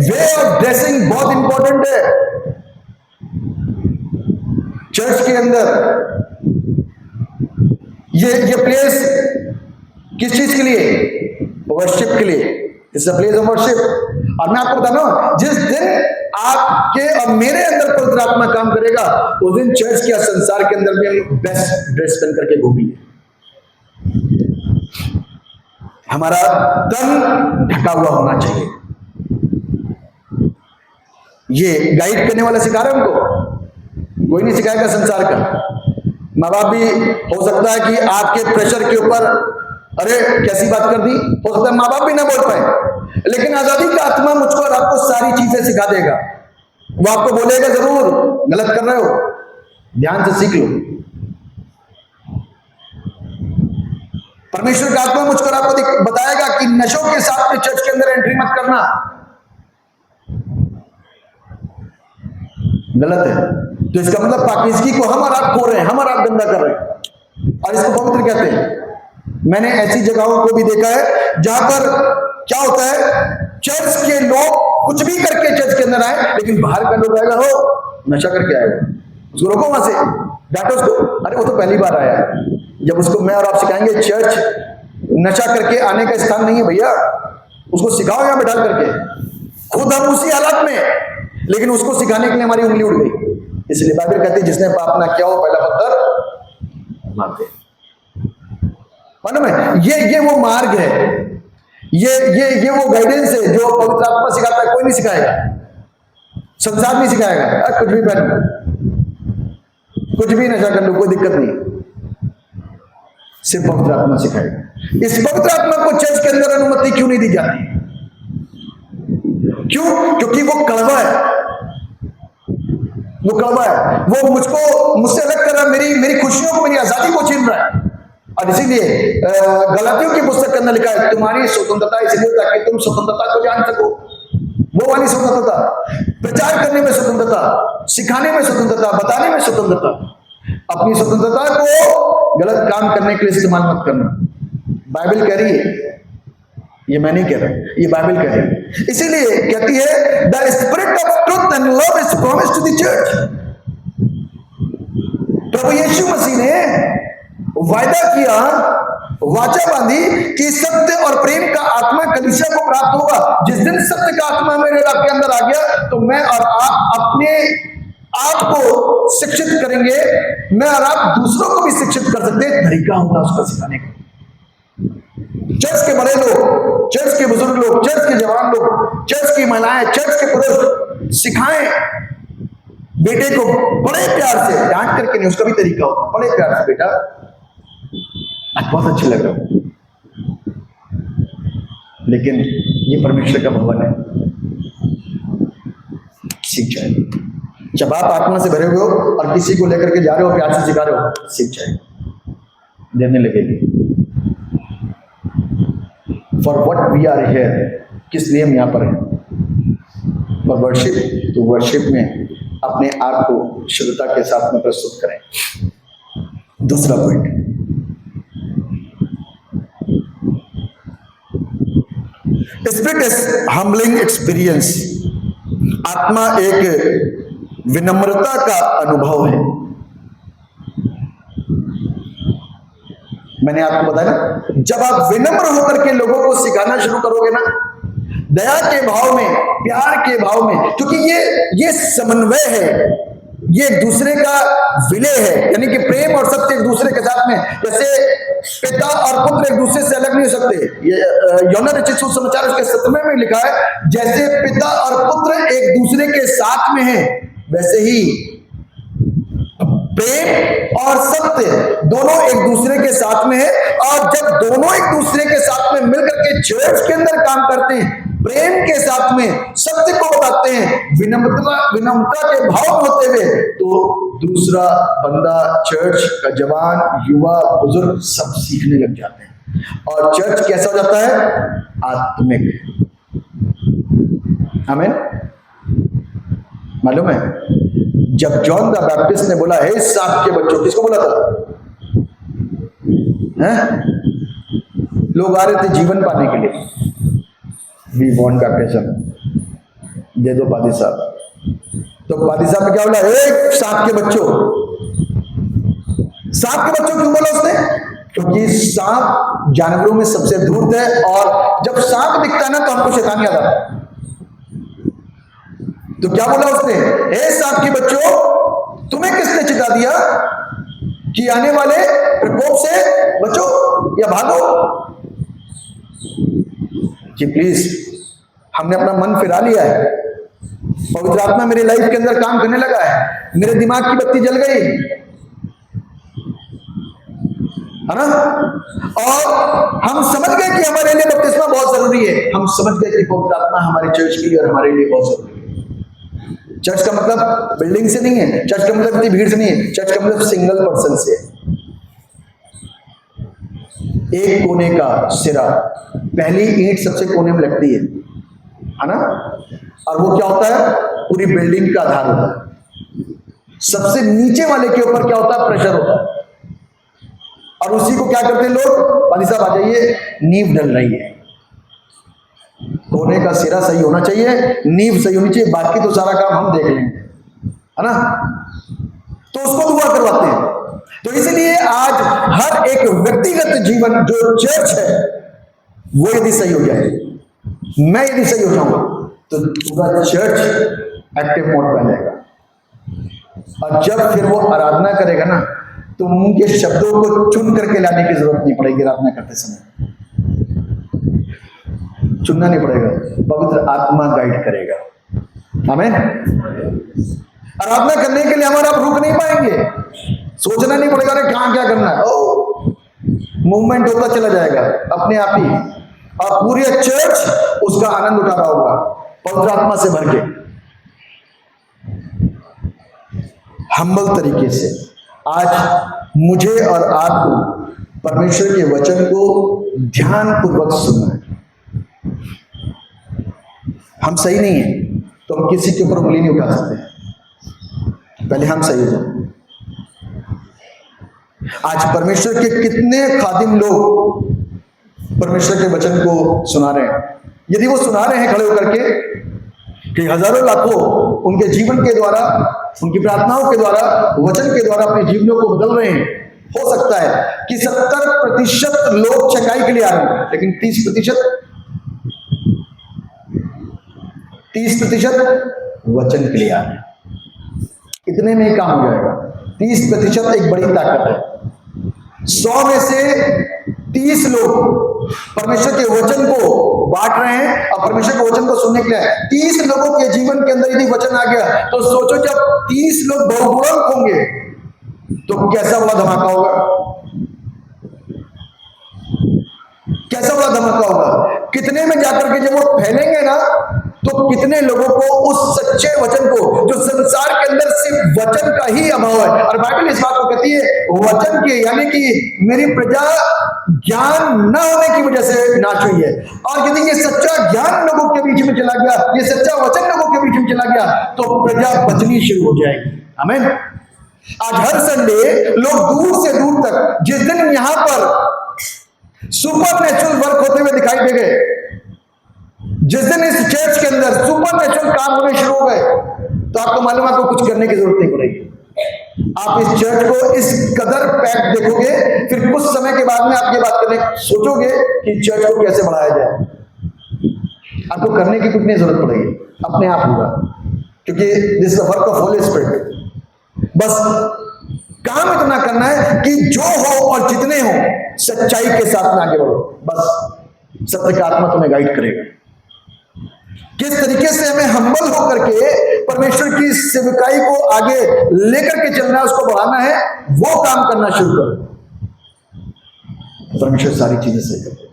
वे ऑफ ड्रेसिंग बहुत इंपॉर्टेंट है चर्च के अंदर। ये प्लेस किस चीज के लिए? वर्शिप के लिए। It's a place of worship. और मैं आपको बता रहा हूं, जिस दिन आपके और मेरे अंदर पवित्र आत्मा काम करेगा, उस दिन चर्च के संसार के अंदर भी हम बेस्ट ड्रेस पहन करके घूमेंगे। हमारा तन ढका हुआ होना चाहिए। ये गाइड करने वाला सिखा रहा है हमको, कोई नहीं सिखाएगा संसार का। माँ बाप भी हो सकता है कि आपके प्रेशर के ऊपर अरे कैसी बात कर दी, हो सकता है माँ बाप भी ना बोल पाए, लेकिन आजादी का आत्मा मुझको और आपको सारी चीजें सिखा देगा। वो आपको बोलेगा जरूर गलत कर रहे हो, ध्यान से सीख लो। परमेश्वर का आत्मा मुझको आपको बताएगा कि नशों के साथ में चर्च के अंदर एंट्री मत करना, गलत है। तो इसका मतलब पाकिज़गी को हम और आप खो रहे हैं, हम और आप गंदा कर रहे हैं, और इसको पवित्र कहते हैं। मैंने ऐसी जगहों को भी देखा है जहां पर क्या होता है, चर्च के लोग कुछ भी करके चर्च के अंदर आए, लेकिन बाहर का लोग आएगा हो नशा करके आएगा, उसको रोको वहां से, डांटो उसको। अरे वो तो पहली बार आया है। जब उसको मैं और आप सिखाएंगे चर्च नशा करके आने का स्थान नहीं है भैया, उसको सिखाओ यहां बैठा करके। खुद हम उसी हालत में, लेकिन उसको सिखाने के लिए हमारी उंगली उड़ गई। इसलिए बाइबल कहती है जिसने पाप ना किया हो पहला पत्थर मार दे। मालूम है ये वो मार्ग है, ये वो गाइडेंस है जो पवित्र आत्मा सिखाता है। कोई नहीं सिखाएगा, संसार नहीं सिखाएगा। कुछ भी पहन, कुछ भी नशा कर लो, कोई दिक्कत नहीं, सिर्फ पवित्र आत्मा सिखाएगा। इस पवित्र आत्मा को चर्च के अंदर अनुमति क्यों नहीं दी जाती? क्यों? क्योंकि वो कड़वा है, वो कड़वा है, वो मुझसे अलग कर रहा है, मेरी खुशियों को, मेरी आजादी को छीन रहा है। और इसीलिए गलातियों की पुस्तक के अंदर लिखा है तुम्हारी स्वतंत्रता इसलिए ताकि तुम स्वतंत्रता को जान सको। वो वाली स्वतंत्रता, प्रचार करने में स्वतंत्रता, सिखाने में स्वतंत्रता, बताने में स्वतंत्रता। अपनी स्वतंत्रता को गलत काम करने के लिए इस्तेमाल मत करना। बाइबल कह रही है, ये मैं नहीं कह रहा, ये बाइबल कह रही है। इसीलिए कहती है the spirit of truth and love is promised to the church. प्रभु यीशु मसीह ने वायदा किया, वाचा बांधी कि सत्य और प्रेम का आत्मा कलीसिया को प्राप्त होगा। जिस दिन सत्य का आत्मा मेरे आपके अंदर आ गया तो मैं और आप अपने आप को शिक्षित करेंगे, मैं और आप दूसरों को भी शिक्षित कर सकते हैं। तरीका होगा उसका सिखाने का। चर्च के बड़े लोग, चर्च के बुजुर्ग लोग, चर्च के जवान लोग, चर्च की महिलाएं, चर्च के पुरुष सिखाएं बेटे को बड़े प्यार से, डांट करके नहीं, उसका भी तरीका होगा। बड़े प्यार से, बेटा आज बहुत अच्छा लग रहा है, लेकिन ये परमेश्वर का भवन है, सीख जाए। जब आप आत्मा से भरे हुए हो और किसी को लेकर के जा रहे हो, प्यार से सिखा रहे हो, सीख जाए, देने लगेगी। For what we are here, किस लिए हम यहां पर हैं? फॉर वर्शिप, तो वर्शिप में अपने आप को शुद्धता के साथ में प्रस्तुत करें। दूसरा point, spirit is humbling experience. आत्मा एक विनम्रता का अनुभव है। मैंने आपको बताया ना, जब आप विनम्र होकर के लोगों को सिखाना शुरू करोगे ना, दया के भाव में, प्यार के भाव में, क्योंकि ये समन्वय है, ये एक दूसरे का विलय है, यानी कि प्रेम और सत्य एक दूसरे के साथ में। जैसे पिता और पुत्र एक दूसरे से अलग नहीं हो सकते। ये यूहन्ना रचित सुसमाचार उसके 7वें में लिखा है, जैसे पिता और पुत्र एक दूसरे के साथ में है, वैसे ही प्रेम और सत्य दोनों एक दूसरे के साथ में है। और जब दोनों एक दूसरे के साथ में मिलकर के चर्च के अंदर काम करते हैं, प्रेम के साथ में सत्य को बताते हैं, विनम्रता के भाव होते हुए, तो दूसरा बंदा, चर्च का जवान, युवा, बुजुर्ग सब सीखने लग जाते हैं। और चर्च कैसा हो जाता है? आत्मिक। आमीन। मालूम है जब जॉन द बैप्टिस्ट ने बोला हे सांप के बच्चों, किसको बोला था? हैं? लोग आ रहे थे जीवन पाने के लिए, वी वांट बैप्टिज्म, दे दो पादी साहब। तो पादी साहब ने क्या बोला? हे सांप के बच्चों। सांप के बच्चों क्यों बोला उसने? क्योंकि सांप जानवरों में सबसे धूर्त है, और जब सांप दिखता है ना तो हमको शैतान याद आता है। तो क्या बोला उसने? हे सांप के बच्चों, तुम्हें किसने चिता दिया कि आने वाले प्रकोप से बचो या भागो? कि प्लीज, हमने अपना मन फिरा लिया है, पवित्र आत्मा मेरे लाइफ के अंदर काम करने लगा है, मेरे दिमाग की बत्ती जल गई है ना, और हम समझ गए कि हमारे लिए बपतिस्मा बहुत जरूरी है। हम समझ गए कि पवित्र आत्मा हमारी चर्च के लिए और हमारे लिए बहुत जरूरी है। चर्च का मतलब बिल्डिंग से नहीं है, चर्च का मतलब इतनी भीड़ से नहीं है, चर्च का मतलब सिंगल पर्सन से है। एक कोने का सिरा, पहली ईंट सबसे कोने में लगती है ना, और वो क्या होता है? पूरी बिल्डिंग का आधार होता है। सबसे नीचे वाले के ऊपर क्या होता है? प्रेशर होता है, और उसी को क्या करते हैं लोग? पादी साहब आ जाइए, नींव डल रही है। कोने का सिरा सही होना चाहिए, नींव सही होनी चाहिए, बाकी तो सारा काम हम देख लेंगे, है ना। तो उसको दुआ करवाते हैं। तो इसलिए आज हर एक व्यक्तिगत जीवन जो चर्च है वो यदि सही हो जाए, मैं यदि सही हो जाऊंगा, तो पूरा चर्च एक्टिव मोड पे आ जाएगा। और जब फिर वो आराधना करेगा ना, तो मुंह के शब्दों को चुन करके लाने की जरूरत नहीं पड़ेगी। आराधना करते समय चुनना नहीं पड़ेगा, पवित्र आत्मा गाइड करेगा। आमीन। आराधना करने के लिए हमारा आप रुक नहीं पाएंगे, सोचना नहीं पड़ेगा अरे कहां क्या करना है, ओ मूवमेंट होता चला जाएगा अपने आप ही, और पूरी चर्च उसका आनंद उठा रहा होगा पवित्र आत्मा से भर के। हम्बल तरीके से आज मुझे और आपको परमेश्वर के वचन को ध्यान पूर्वक सुनना है। हम सही नहीं है तो हम किसी के ऊपर उंगली नहीं उठा सकते, पहले हम सही हो जाए। आज परमेश्वर के कितने खादिम लोग परमेश्वर के वचन को सुना रहे हैं। यदि वो सुना रहे हैं खड़े होकर के कि हजारों लाखों उनके जीवन के द्वारा, उनकी प्रार्थनाओं के द्वारा, वचन के द्वारा अपने जीवनों को बदल रहे हैं, हो सकता है कि 70% लोग चंगाई के लिए आ रहे हैं, लेकिन 30% वचन के लिए आ रहे हैं। इतने में ही काम हो जाएगा। 30% एक बड़ी ताकत है। 100 में से 30 लोग परमेश्वर के वचन को बांट रहे हैं और परमेश्वर के वचन को सुनने के लिए 30 लोगों के जीवन के अंदर यदि वचन आ गया तो सोचो जब 30 लोग बहुगुणक होंगे तो कैसा बड़ा धमाका होगा, कैसा बड़ा धमाका होगा। कितने में जाकर के जब वो फैलेंगे ना तो कितने लोगों को उस सच्चे वचन को, जो संसार के अंदर सिर्फ वचन का ही अभाव है, और बाइबल इस बात को कहती है वचन के, यानी कि मेरी प्रजा ज्ञान न होने की वजह से नाश हुई है। और यदि ये सच्चा ज्ञान लोगों के बीच में चला गया, ये सच्चा वचन लोगों के बीच में चला गया तो प्रजा बचनी शुरू हो जाएगी। आमीन। आज हर संडे लोग दूर से दूर तक, जिस दिन यहां पर सुपर नेचुरल वर्क होते हुए दिखाई दे गए, जिस दिन इस चर्च के अंदर सुपर नेचुरल काम होने शुरू हो गए, तो आपको मालूम है आपको कुछ करने की जरूरत नहीं पड़ेगी। आप इस चर्च को इस कदर पैक देखोगे, फिर कुछ समय के बाद में आप ये बात करने सोचोगे कि चर्च को कैसे बढ़ाया जाए। आपको करने की कुछ नहीं जरूरत पड़ेगी, अपने आप होगा, क्योंकि this is the work of Holi spirit. बस काम इतना करना है कि जो हो और जितने हो सच्चाई के साथ में आगे बढ़ो। बस सत्य का आत्मा तुम्हें गाइड करेगा। किस तरीके से हमें हम्बल होकर के परमेश्वर की सेवकाई को आगे लेकर के चलना है, उसको बढ़ाना है, वो काम करना शुरू करो। परमेश्वर सारी चीजें सही करते।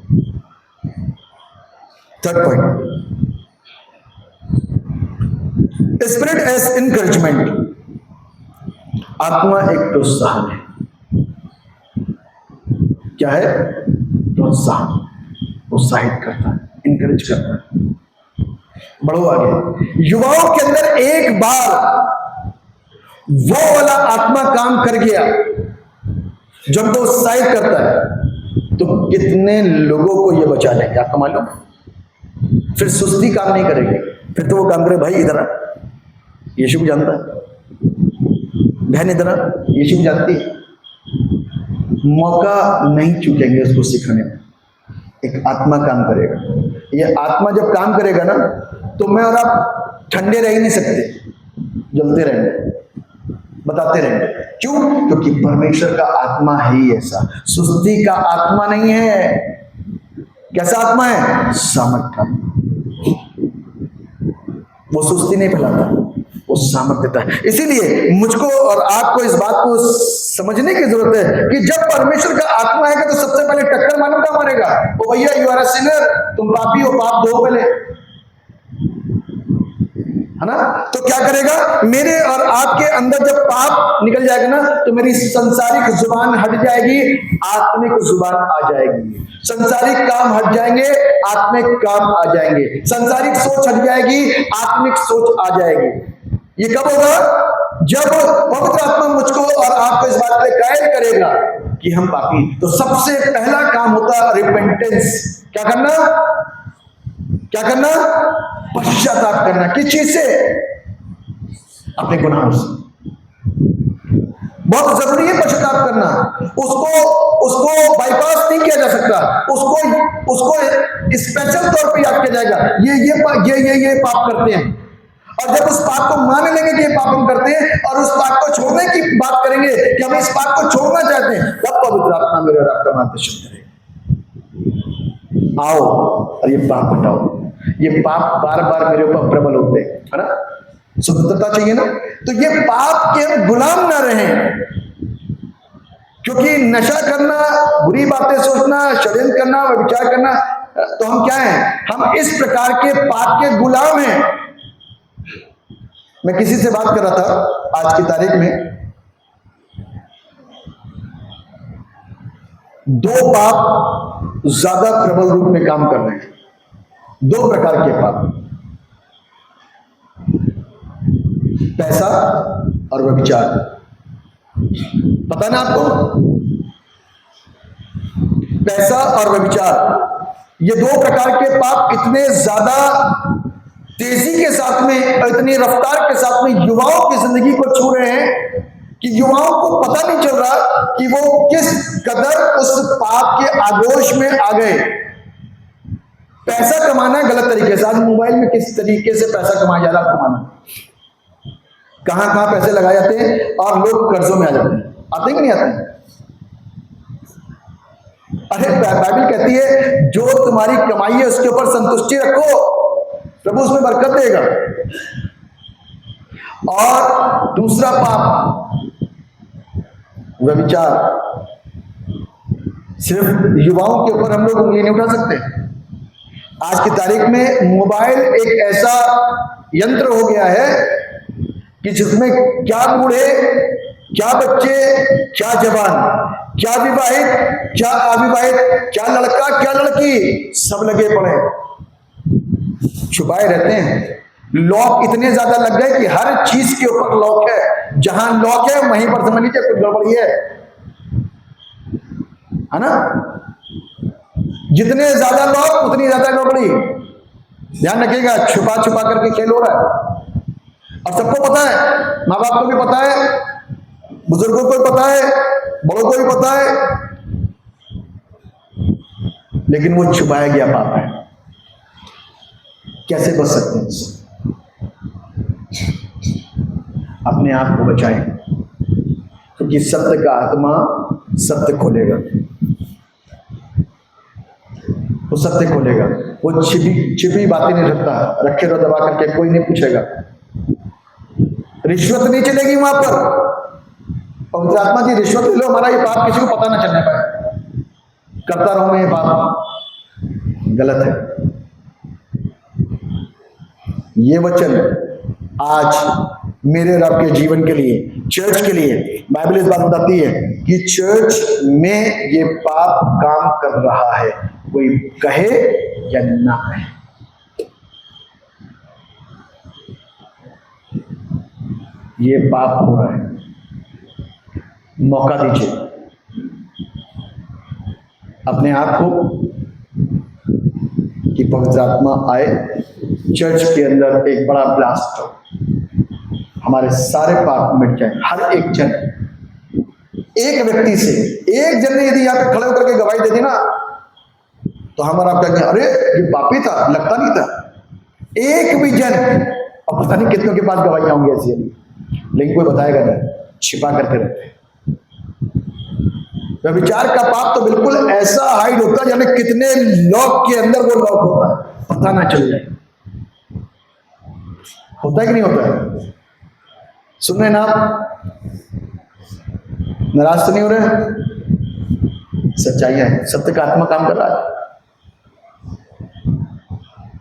Third point, spirit as encouragement. आत्मा एक प्रोत्साहन है। क्या है? प्रोत्साहन, प्रोत्साहित करता है, इनकरेज करता है, बढ़ो आगे। युवाओं के अंदर एक बार वो वाला आत्मा काम कर गया जो हमको उत्साहित करता है, तो कितने लोगों को ये बचा लेंगे आपको मालूम। फिर सुस्ती काम नहीं करेगी, फिर तो वो काम करे, भाई इधर आ, यीशु को जानता है, बहन इधर आ, यीशु को जानती है। मौका नहीं चूकेंगे उसको सिखाने में। एक आत्मा काम करेगा। ये आत्मा जब काम करेगा ना तो मैं और आप ठंडे रह ही नहीं सकते, जलते रहेंगे, बताते रहेंगे। क्यों? क्योंकि परमेश्वर का आत्मा ही ऐसा, सुस्ती का आत्मा नहीं है। कैसा आत्मा है? सामर्थ का। वो सुस्ती नहीं फैलाता, वो सामर्थ देता है। इसीलिए मुझको और आपको इस बात को समझने की जरूरत है कि जब परमेश्वर का आत्मा आएगा तो सबसे पहले टक्कर मालूम क्या मारेगा? ओ भैया, यू आर अ सिनर, तुम पापी हो, पाप दो पहले, है ना? तो क्या करेगा? मेरे और आपके अंदर जब पाप निकल जाएगा ना तो मेरी संसारिक जुबान हट जाएगी, आत्मिक जुबान आ जाएगी। संसारिक काम हट जाएंगे, आत्मिक काम आ जाएंगे। संसारिक सोच हट जाएगी, आत्मिक सोच आ जाएगी। ये कब होगा? जब पवित्र आत्मा मुझको और आपको इस बात पे कायल करेगा कि हम पापी। तो सबसे पहला काम होता है रिपेंटेंस। क्या करना? क्या करना? पश्चाताप करना। किस चीज से? अपने गुनाहों से। बहुत जरूरी है पश्चाताप करना। उसको बाईपास नहीं किया जा सकता। उसको स्पेशल तौर पे याद किया जाएगा। ये पाप करते हैं। और जब उस पाप को मान लेंगे कि ये पाप हम करते हैं और उस पाप को छोड़ने की बात करेंगे कि हम इस पाप को छोड़ना चाहते हैं, तब पवित्र आत्मा मेरे और आपका मानते शुद्ध करेगा। आओ और ये पाप हटाओ। ये पाप बार बार मेरे ऊपर प्रबल होते हैं, है ना, शुद्धता चाहिए ना, तो ये पाप के हम गुलाम ना रहें। क्योंकि नशा करना, बुरी बातें सोचना, षड्यंत्र करना, विचार करना, तो हम क्या हैं? हम इस प्रकार के पाप के गुलाम हैं। मैं किसी से बात कर रहा था आज की तारीख में, दो पाप ज्यादा प्रबल रूप में काम कर रहे हैं, दो प्रकार के पाप, पैसा और व्यभिचार। पता ना आपको? पैसा और व्यभिचार, ये दो प्रकार के पाप इतने ज्यादा तेजी के साथ में और इतनी रफ्तार के साथ में युवाओं की जिंदगी को छू रहे हैं कि युवाओं को पता नहीं चल रहा कि वो किस कदर उस पाप के आगोश में आ गए। पैसा कमाना गलत तरीके से, आज मोबाइल में किस तरीके से पैसा कमाया जा रहा है, कमाना कहां कहां पैसे लगाए जाते हैं और लोग कर्जों में आ जाते हैं। आते कि नहीं आते? अरे बाइबल कहती है जो तुम्हारी कमाई है उसके ऊपर संतुष्टि रखो, प्रभु उसमें बरकत देगा। और दूसरा पाप व्यभिचार, सिर्फ युवाओं के ऊपर हम लोग उंगली नहीं उठा सकते। आज की तारीख में मोबाइल एक ऐसा यंत्र हो गया है कि जिसमें क्या बूढ़े, क्या बच्चे, क्या जवान, क्या विवाहित, क्या अविवाहित, क्या लड़का, क्या लड़की, सब लगे पड़े छुपाए रहते हैं। लॉक इतने ज्यादा लग गए कि हर चीज के ऊपर लॉक है, जहां लॉक है वहीं पर समझ लीजिए कुछ गड़बड़ी है ना? जितने ज्यादा लॉक उतनी ज्यादा गड़बड़ी। ध्यान रखिएगा, छुपा छुपा करके खेल हो रहा है और सबको पता है, माँ बाप को भी पता है, बुजुर्गों को भी पता है, बड़ों को भी पता है, लेकिन वो छुपाया गया पाप है। कैसे बच सकते हैं इससे? अपने आप को बचाएं, क्योंकि सत्य का आत्मा सत्य खोलेगा, वो सत्य खोलेगा। वो छिपी बातें नहीं रखता, रखे रहो दबा करके, कोई नहीं पूछेगा। रिश्वत नहीं चलेगी वहां पर। पवित्र आत्मा की रिश्वत ले लो, हमारा ये पाप किसी को पता ना चलने पाए, करता रहूं मैं ये पाप, गलत है। ये वचन आज मेरे और आपके जीवन के लिए, चर्च के लिए, बाइबल इस बात बताती है कि चर्च में ये पाप काम कर रहा है, कोई कहे या ना कहे। ये पाप हो रहा है, मौका दीजिए अपने आप को कि पवित्र आत्मा आए, चर्च के अंदर एक बड़ा ब्लास्ट हो, हमारे सारे पाप मिट जाए। हर एक जन, एक व्यक्ति से, एक जन ने यदि यहाँ पे खड़े होकर के गवाही दे दी ना, तो हमारा आपका क्या, अरे ये पापी था, लगता नहीं था। एक भी जन, और पता नहीं कितनों के पास गवाहियां होंगी ऐसी, लेकिन कोई बताएगा नहीं, छिपा करके रखते। व्यभिचार का पाप तो बिल्कुल ऐसा हाइड होता है, यानी कितने लॉक के अंदर वो लॉक होता है, पता ना चल जाए। होता है कि नहीं होता है? सुन रहे ना आप? नाराज तो नहीं हो रहे? सच्चाई है, सत्य का आत्मा काम कर रहा है।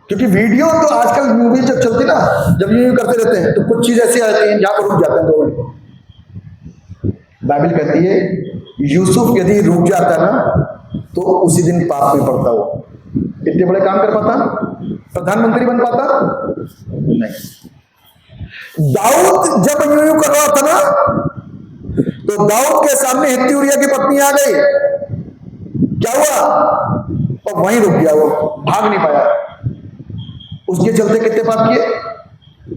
क्योंकि वीडियो तो आजकल मूवी जब चलती ना, जब ये करते रहते हैं तो कुछ चीज ऐसी आती है जहां पर रुक जाते हैं 2 मिनट। बाइबल कहती है यूसुफ यदि रुक जाता ना तो उसी दिन पाप में पड़ता हो। इतने बड़े काम कर पाता, प्रधानमंत्री बन पाता नहीं। दाऊद जब यूं कर रहा था ना, तो दाऊद के सामने हित्ती उरिया की पत्नी आ गई, क्या हुआ? और वहीं रुक गया, वो भाग नहीं पाया। उसके चलते कितने पाप किए?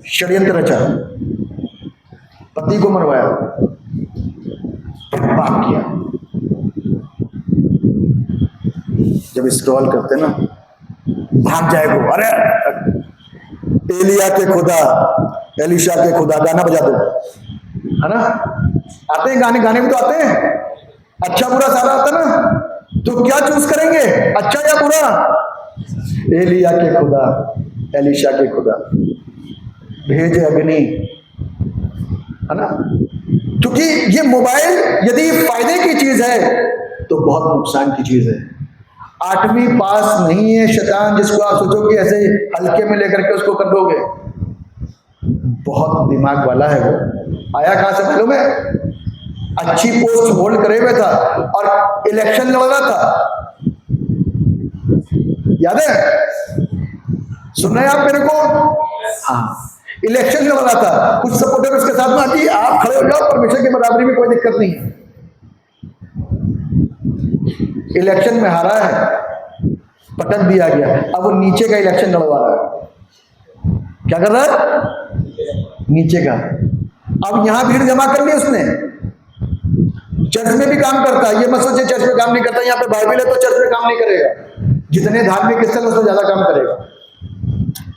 षड्यंत्र रचा, पति को मरवाया, पाप किया। जब स्क्रॉल करते ना, भाग जाए वो, अरे एलिया के खुदा, एलिशा के खुदा, गाना बजा दो, है ना? आते हैं गाने, गाने भी तो आते हैं, अच्छा बुरा सारा आता ना। तो क्या चूज करेंगे, अच्छा या बुरा? एलिया के खुदा, एलिशा के खुदा, भेज अग्नि, है ना? क्योंकि ये मोबाइल यदि फायदे की चीज है तो बहुत नुकसान की चीज है। 8वीं पास नहीं है शैतान, जिसको आप सोचो कि ऐसे हल्के में लेकर के उसको कर दोगे, बहुत दिमाग वाला है वो। आया कहां से मालूम है? अच्छी पोस्ट होल्ड करे हुए था और इलेक्शन लड़ रहा था, याद है? सुन रहे हैं आप मेरे को? हाँ, इलेक्शन लड़ रहा था, कुछ सपोर्टर उसके साथ में आती, आप खड़े हो जाओ, परमेश्वर की बराबरी में कोई दिक्कत नहीं है। इलेक्शन में हारा है, पटक दिया गया, अब वो नीचे का इलेक्शन लड़वा रहा है। क्या कर रहा है? नीचे का। अब यहां भीड़ जमा कर ली उसने, चर्च में भी काम करता है, ये मत सोचिए चर्च में काम नहीं करता, यहाँ पे बाइबल है तो चर्च में काम नहीं करेगा। जितने धार्मिक स्थल उससे ज्यादा काम करेगा।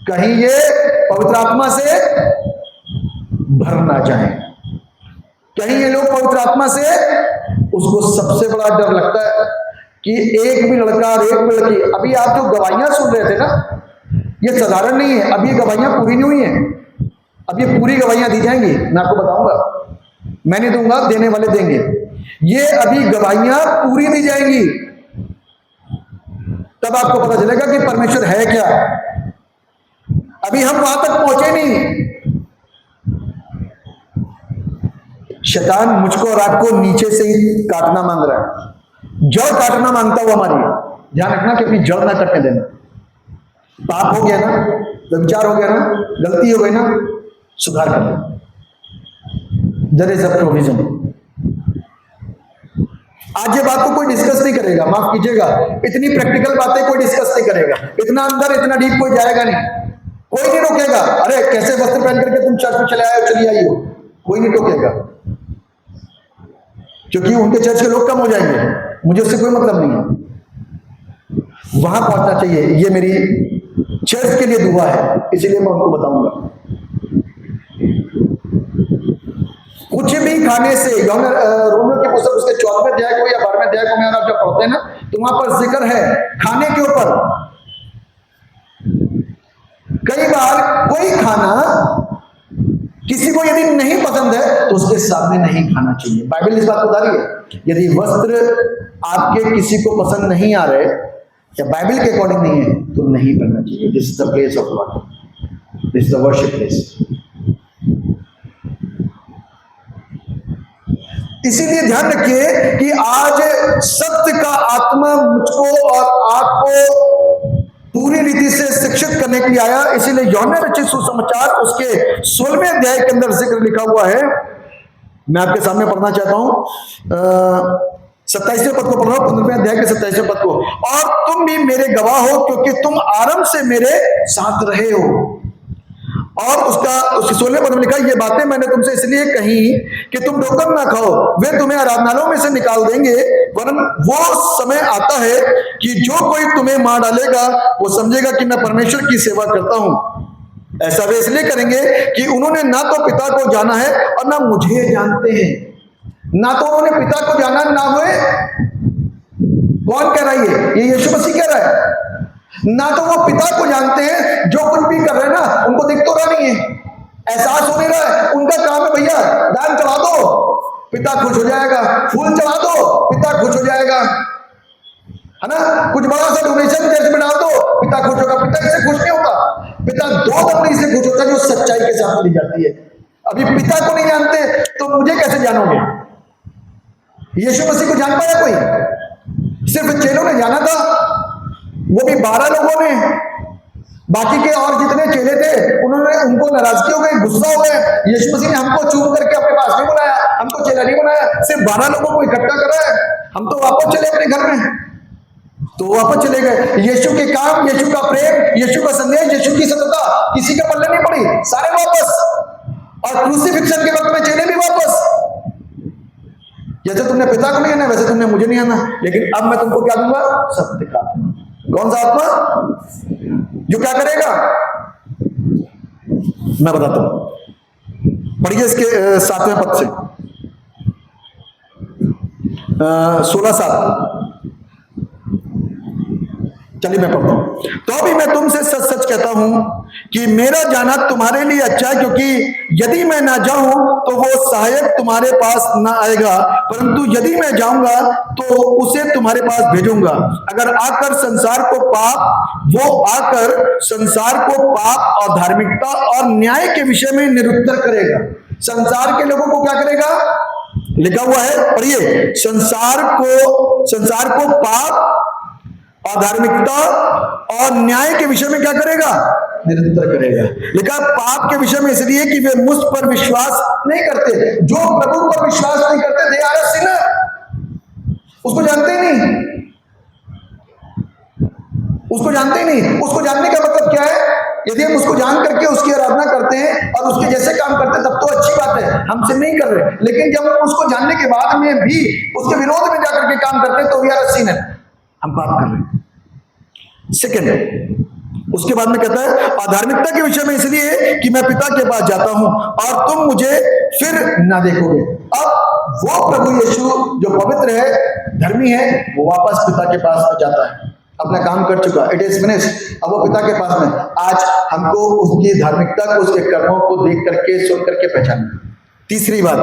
कहीं ये पवित्र आत्मा से भर ना जाए, कहीं ये लोग पवित्र आत्मा से, उसको सबसे बड़ा डर लगता है कि एक भी लड़का और एक भी लड़की, अभी आप जो गवाहियां सुन रहे थे ना, ये साधारण नहीं है, अभी गवाहियां पूरी नहीं हुई हैं, अब ये पूरी गवाहियां दी जाएंगी, मैं आपको बताऊंगा, मैं नहीं दूंगा, देने वाले देंगे। ये अभी गवाहियां पूरी दी जाएंगी, तब आपको पता चलेगा कि परमेश्वर है क्या। अभी हम वहां तक पहुंचे नहीं। शैतान मुझको और आपको नीचे से ही काटना मांग रहा है, जड़ काटना मांगता हुआ हमारी। ध्यान रखना कि अपनी जड़ ना कटने देना। पाप हो गया ना, व्यभिचार हो गया ना, गलती हो गई ना, सुधार कर लो। There is a provision. आज ये बात को कोई डिस्कस नहीं करेगा, माफ कीजिएगा, इतनी प्रैक्टिकल बातें कोई डिस्कस नहीं करेगा, इतना अंदर इतना डीप कोई जाएगा नहीं, कोई नहीं रोकेगा। अरे कैसे वस्त्र पहन करके तुम चर्च में चले आए हो, चली आई हो, कोई नहीं टोकेगा, क्योंकि उनके चर्च के लोग कम हो जाएंगे, मुझे उससे कोई मतलब नहीं है। वहां पहुंचना चाहिए, ये मेरी चर्च के लिए दुआ है, इसलिए मैं उनको बताऊंगा। कुछ भी खाने से, रोमियो की पुस्तक उसके 14वें अध्याय को या 12वें अध्याय को में आप जब पढ़ते हैं ना, तो वहां पर जिक्र है खाने के ऊपर। कई बार कोई खाना किसी को यदि नहीं पसंद है तो उसके सामने नहीं खाना चाहिए। बाइबल इस बात को बता रही है, यदि वस्त्र आपके किसी को पसंद नहीं आ रहे या बाइबल के अकॉर्डिंग नहीं है तो नहीं पहनना चाहिए। This is the place of God, this is the worship place. इसीलिए ध्यान रखिए कि आज सत्य का आत्मा मुझको और आपको पूरी रीति से शिक्षित करने के लिए आया। इसीलिए यूहन्ना रचित सुसमाचार उसके 16वें अध्याय के अंदर जिक्र लिखा हुआ है, मैं आपके सामने पढ़ना चाहता हूं। 27वें पद को पढ़ रहा हूं, 15वें अध्याय के 27वें पद को। और तुम भी मेरे गवाह हो, क्योंकि तुम आरंभ से मेरे साथ रहे हो। और उसके 16वें पद में लिखा, ये बातें मैंने तुमसे इसलिए कही कि तुम ठोकर ना खाओ, वे तुम्हें आराधनालयों में से निकाल देंगे, वरन वो समय आता है कि जो कोई तुम्हें मार डालेगा वो समझेगा कि मैं परमेश्वर की सेवा करता हूं। ऐसा वे इसलिए करेंगे कि उन्होंने ना तो पिता को जाना है और ना मुझे जानते हैं। ना तो उन्होंने पिता को जाना, ना हुए, कौन कह रहा है ये यीशु मसीह कह रहा है। ना तो वो पिता को जानते हैं, जो कुछ भी कर रहे हैं ना उनको दिख तो रहा नहीं है, एहसास हो नहीं रहा है। उनका काम है भैया दान चढ़ा दो, पिता खुश हो जाएगा, फूल चढ़ा दो, पिता खुश हो जाएगा, है ना, कुछ बड़ा सा डोनेशन चर्च में डाल दो, पिता खुश होगा। पिता इससे खुश नहीं होता, पिता दो दफड़ी से खुश होता है जो सच्चाई के साथ ली जाती है। अभी पिता को नहीं जानते तो मुझे कैसे जानोगे? यीशु मसीह को जान पाया कोई? सिर्फ चेलों ने जाना था, वो भी 12 लोगों ने। बाकी के और जितने चेले थे उन्होंने, उनको नाराजगी हो गई, गुस्सा हो गए। यीशु मसीह ने हमको चूम करके अपने पास नहीं बुलाया, हमको चेला नहीं बनाया, सिर्फ 12 लोगों को इकट्ठा करा है। हम तो वापस चले अपने घर में, तो वापस चले गए। यीशु के काम, यीशु का प्रेम, यीशु का संदेश, यीशु की सत्यता किसी के पल्ले नहीं पड़ी, सारे वापस। और क्रूसिफिक्शन के वक्त में चेले भी वापस। जैसे तुमने पिता को नहीं आना वैसे तुमने मुझे नहीं आना, लेकिन अब मैं तुमको क्या दूंगा? सत्य का आत्मा। कौन सा आत्मा? जो क्या करेगा? मैं बताता हूं, पढ़िए इसके 7वें पद से, 16-7। चलिए मैं पढ़ता हूं। तो भी मैं तुमसे सच सच कहता हूं कि मेरा जाना तुम्हारे लिए अच्छा है, क्योंकि यदि मैं ना जाऊं तो वो सहायक तुम्हारे पास ना आएगा, परंतु यदि मैं जाऊंगा तो उसे तुम्हारे पास भेजूंगा। अगर आकर संसार को पाप और धार्मिकता और न्याय के विषय में निरुत्तर करेगा। संसार के लोगों को क्या करेगा? लिखा हुआ है, पढ़िए, संसार को पाप और धार्मिकता और न्याय के विषय में क्या करेगा? निरंतर करेगा। लिखा पाप के विषय में इसलिए कि वे मुझ पर विश्वास नहीं करते। जो प्रभु पर विश्वास नहीं करते, दे आर अ सिनर। उसको जानते ही नहीं, उसको जानने का मतलब क्या है? यदि हम उसको जान करके उसकी आराधना करते हैं और उसके जैसे काम करते हैं, तब तो अच्छी बात है, हमसे नहीं कर रहे। लेकिन जब हम उसको जानने के बाद में भी उसके विरोध में जाकर के काम करते हैं, तो वी आर अ सिनर, हम पाप कर रहे हैं। सेकंड, उसके बाद में कहता है अधार्मिकता के विषय में इसलिए कि मैं पिता के पास जाता हूं और तुम मुझे फिर ना देखोगे। अब वो प्रभु यीशु जो पवित्र है, धर्मी है, वो वापस पिता के पास में जाता है, अपना काम कर चुका, इट इज फिनिश्ड। अब वो पिता के पास में, आज हमको उसकी धार्मिकता को, उसके कर्मों को देख करके, सुन करके पहचानना। तीसरी बात,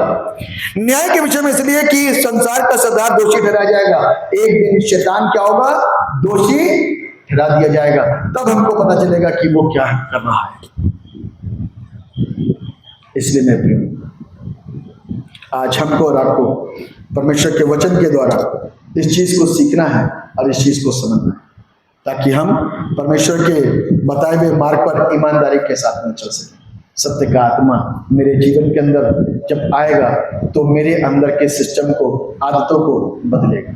न्याय के विषय में इसलिए कि संसार का सरदार दोषी ठहराया जाएगा। एक दिन शैतान क्या होगा? दोषी ठहरा दिया जाएगा। तब हमको पता चलेगा कि वो क्या कर रहा है। इसलिए मैं प्रिय, आज हमको और आपको परमेश्वर के वचन के द्वारा इस चीज को सीखना है और इस चीज को समझना है, ताकि हम परमेश्वर के बताए हुए मार्ग पर ईमानदारी के साथ में चल सकें। सत्य का आत्मा मेरे जीवन के अंदर जब आएगा तो मेरे अंदर के सिस्टम को, आदतों को बदलेगा।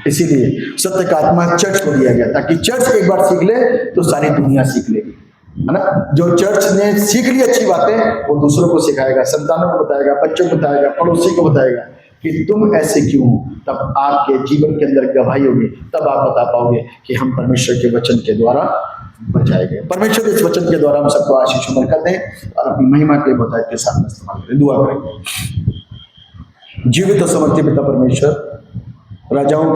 इसीलिए सत्य का आत्मा चर्च को दिया गया, ताकि चर्च एक बार सीख ले तो सारी दुनिया सीख लेगी, है ना। जो चर्च ने सीख ली अच्छी बातें, वो दूसरों को सिखाएगा, संतानों को बताएगा, बच्चों को बताएगा, पड़ोसी को बताएगा कि तुम ऐसे क्यों हो। तब आपके जीवन के अंदर गवाही होगी, तब आप बता पाओगे कि हम परमेश्वर के वचन के द्वारा बचाए गए। परमेश्वर के इस वचन के द्वारा हम सबको आशीष बरकत दें और अपनी महिमा के बहुतायत के साथ में इस्तेमाल करें। दुआ करेंगे। जीवित और समर्थी पिता परमेश्वर, राजाओं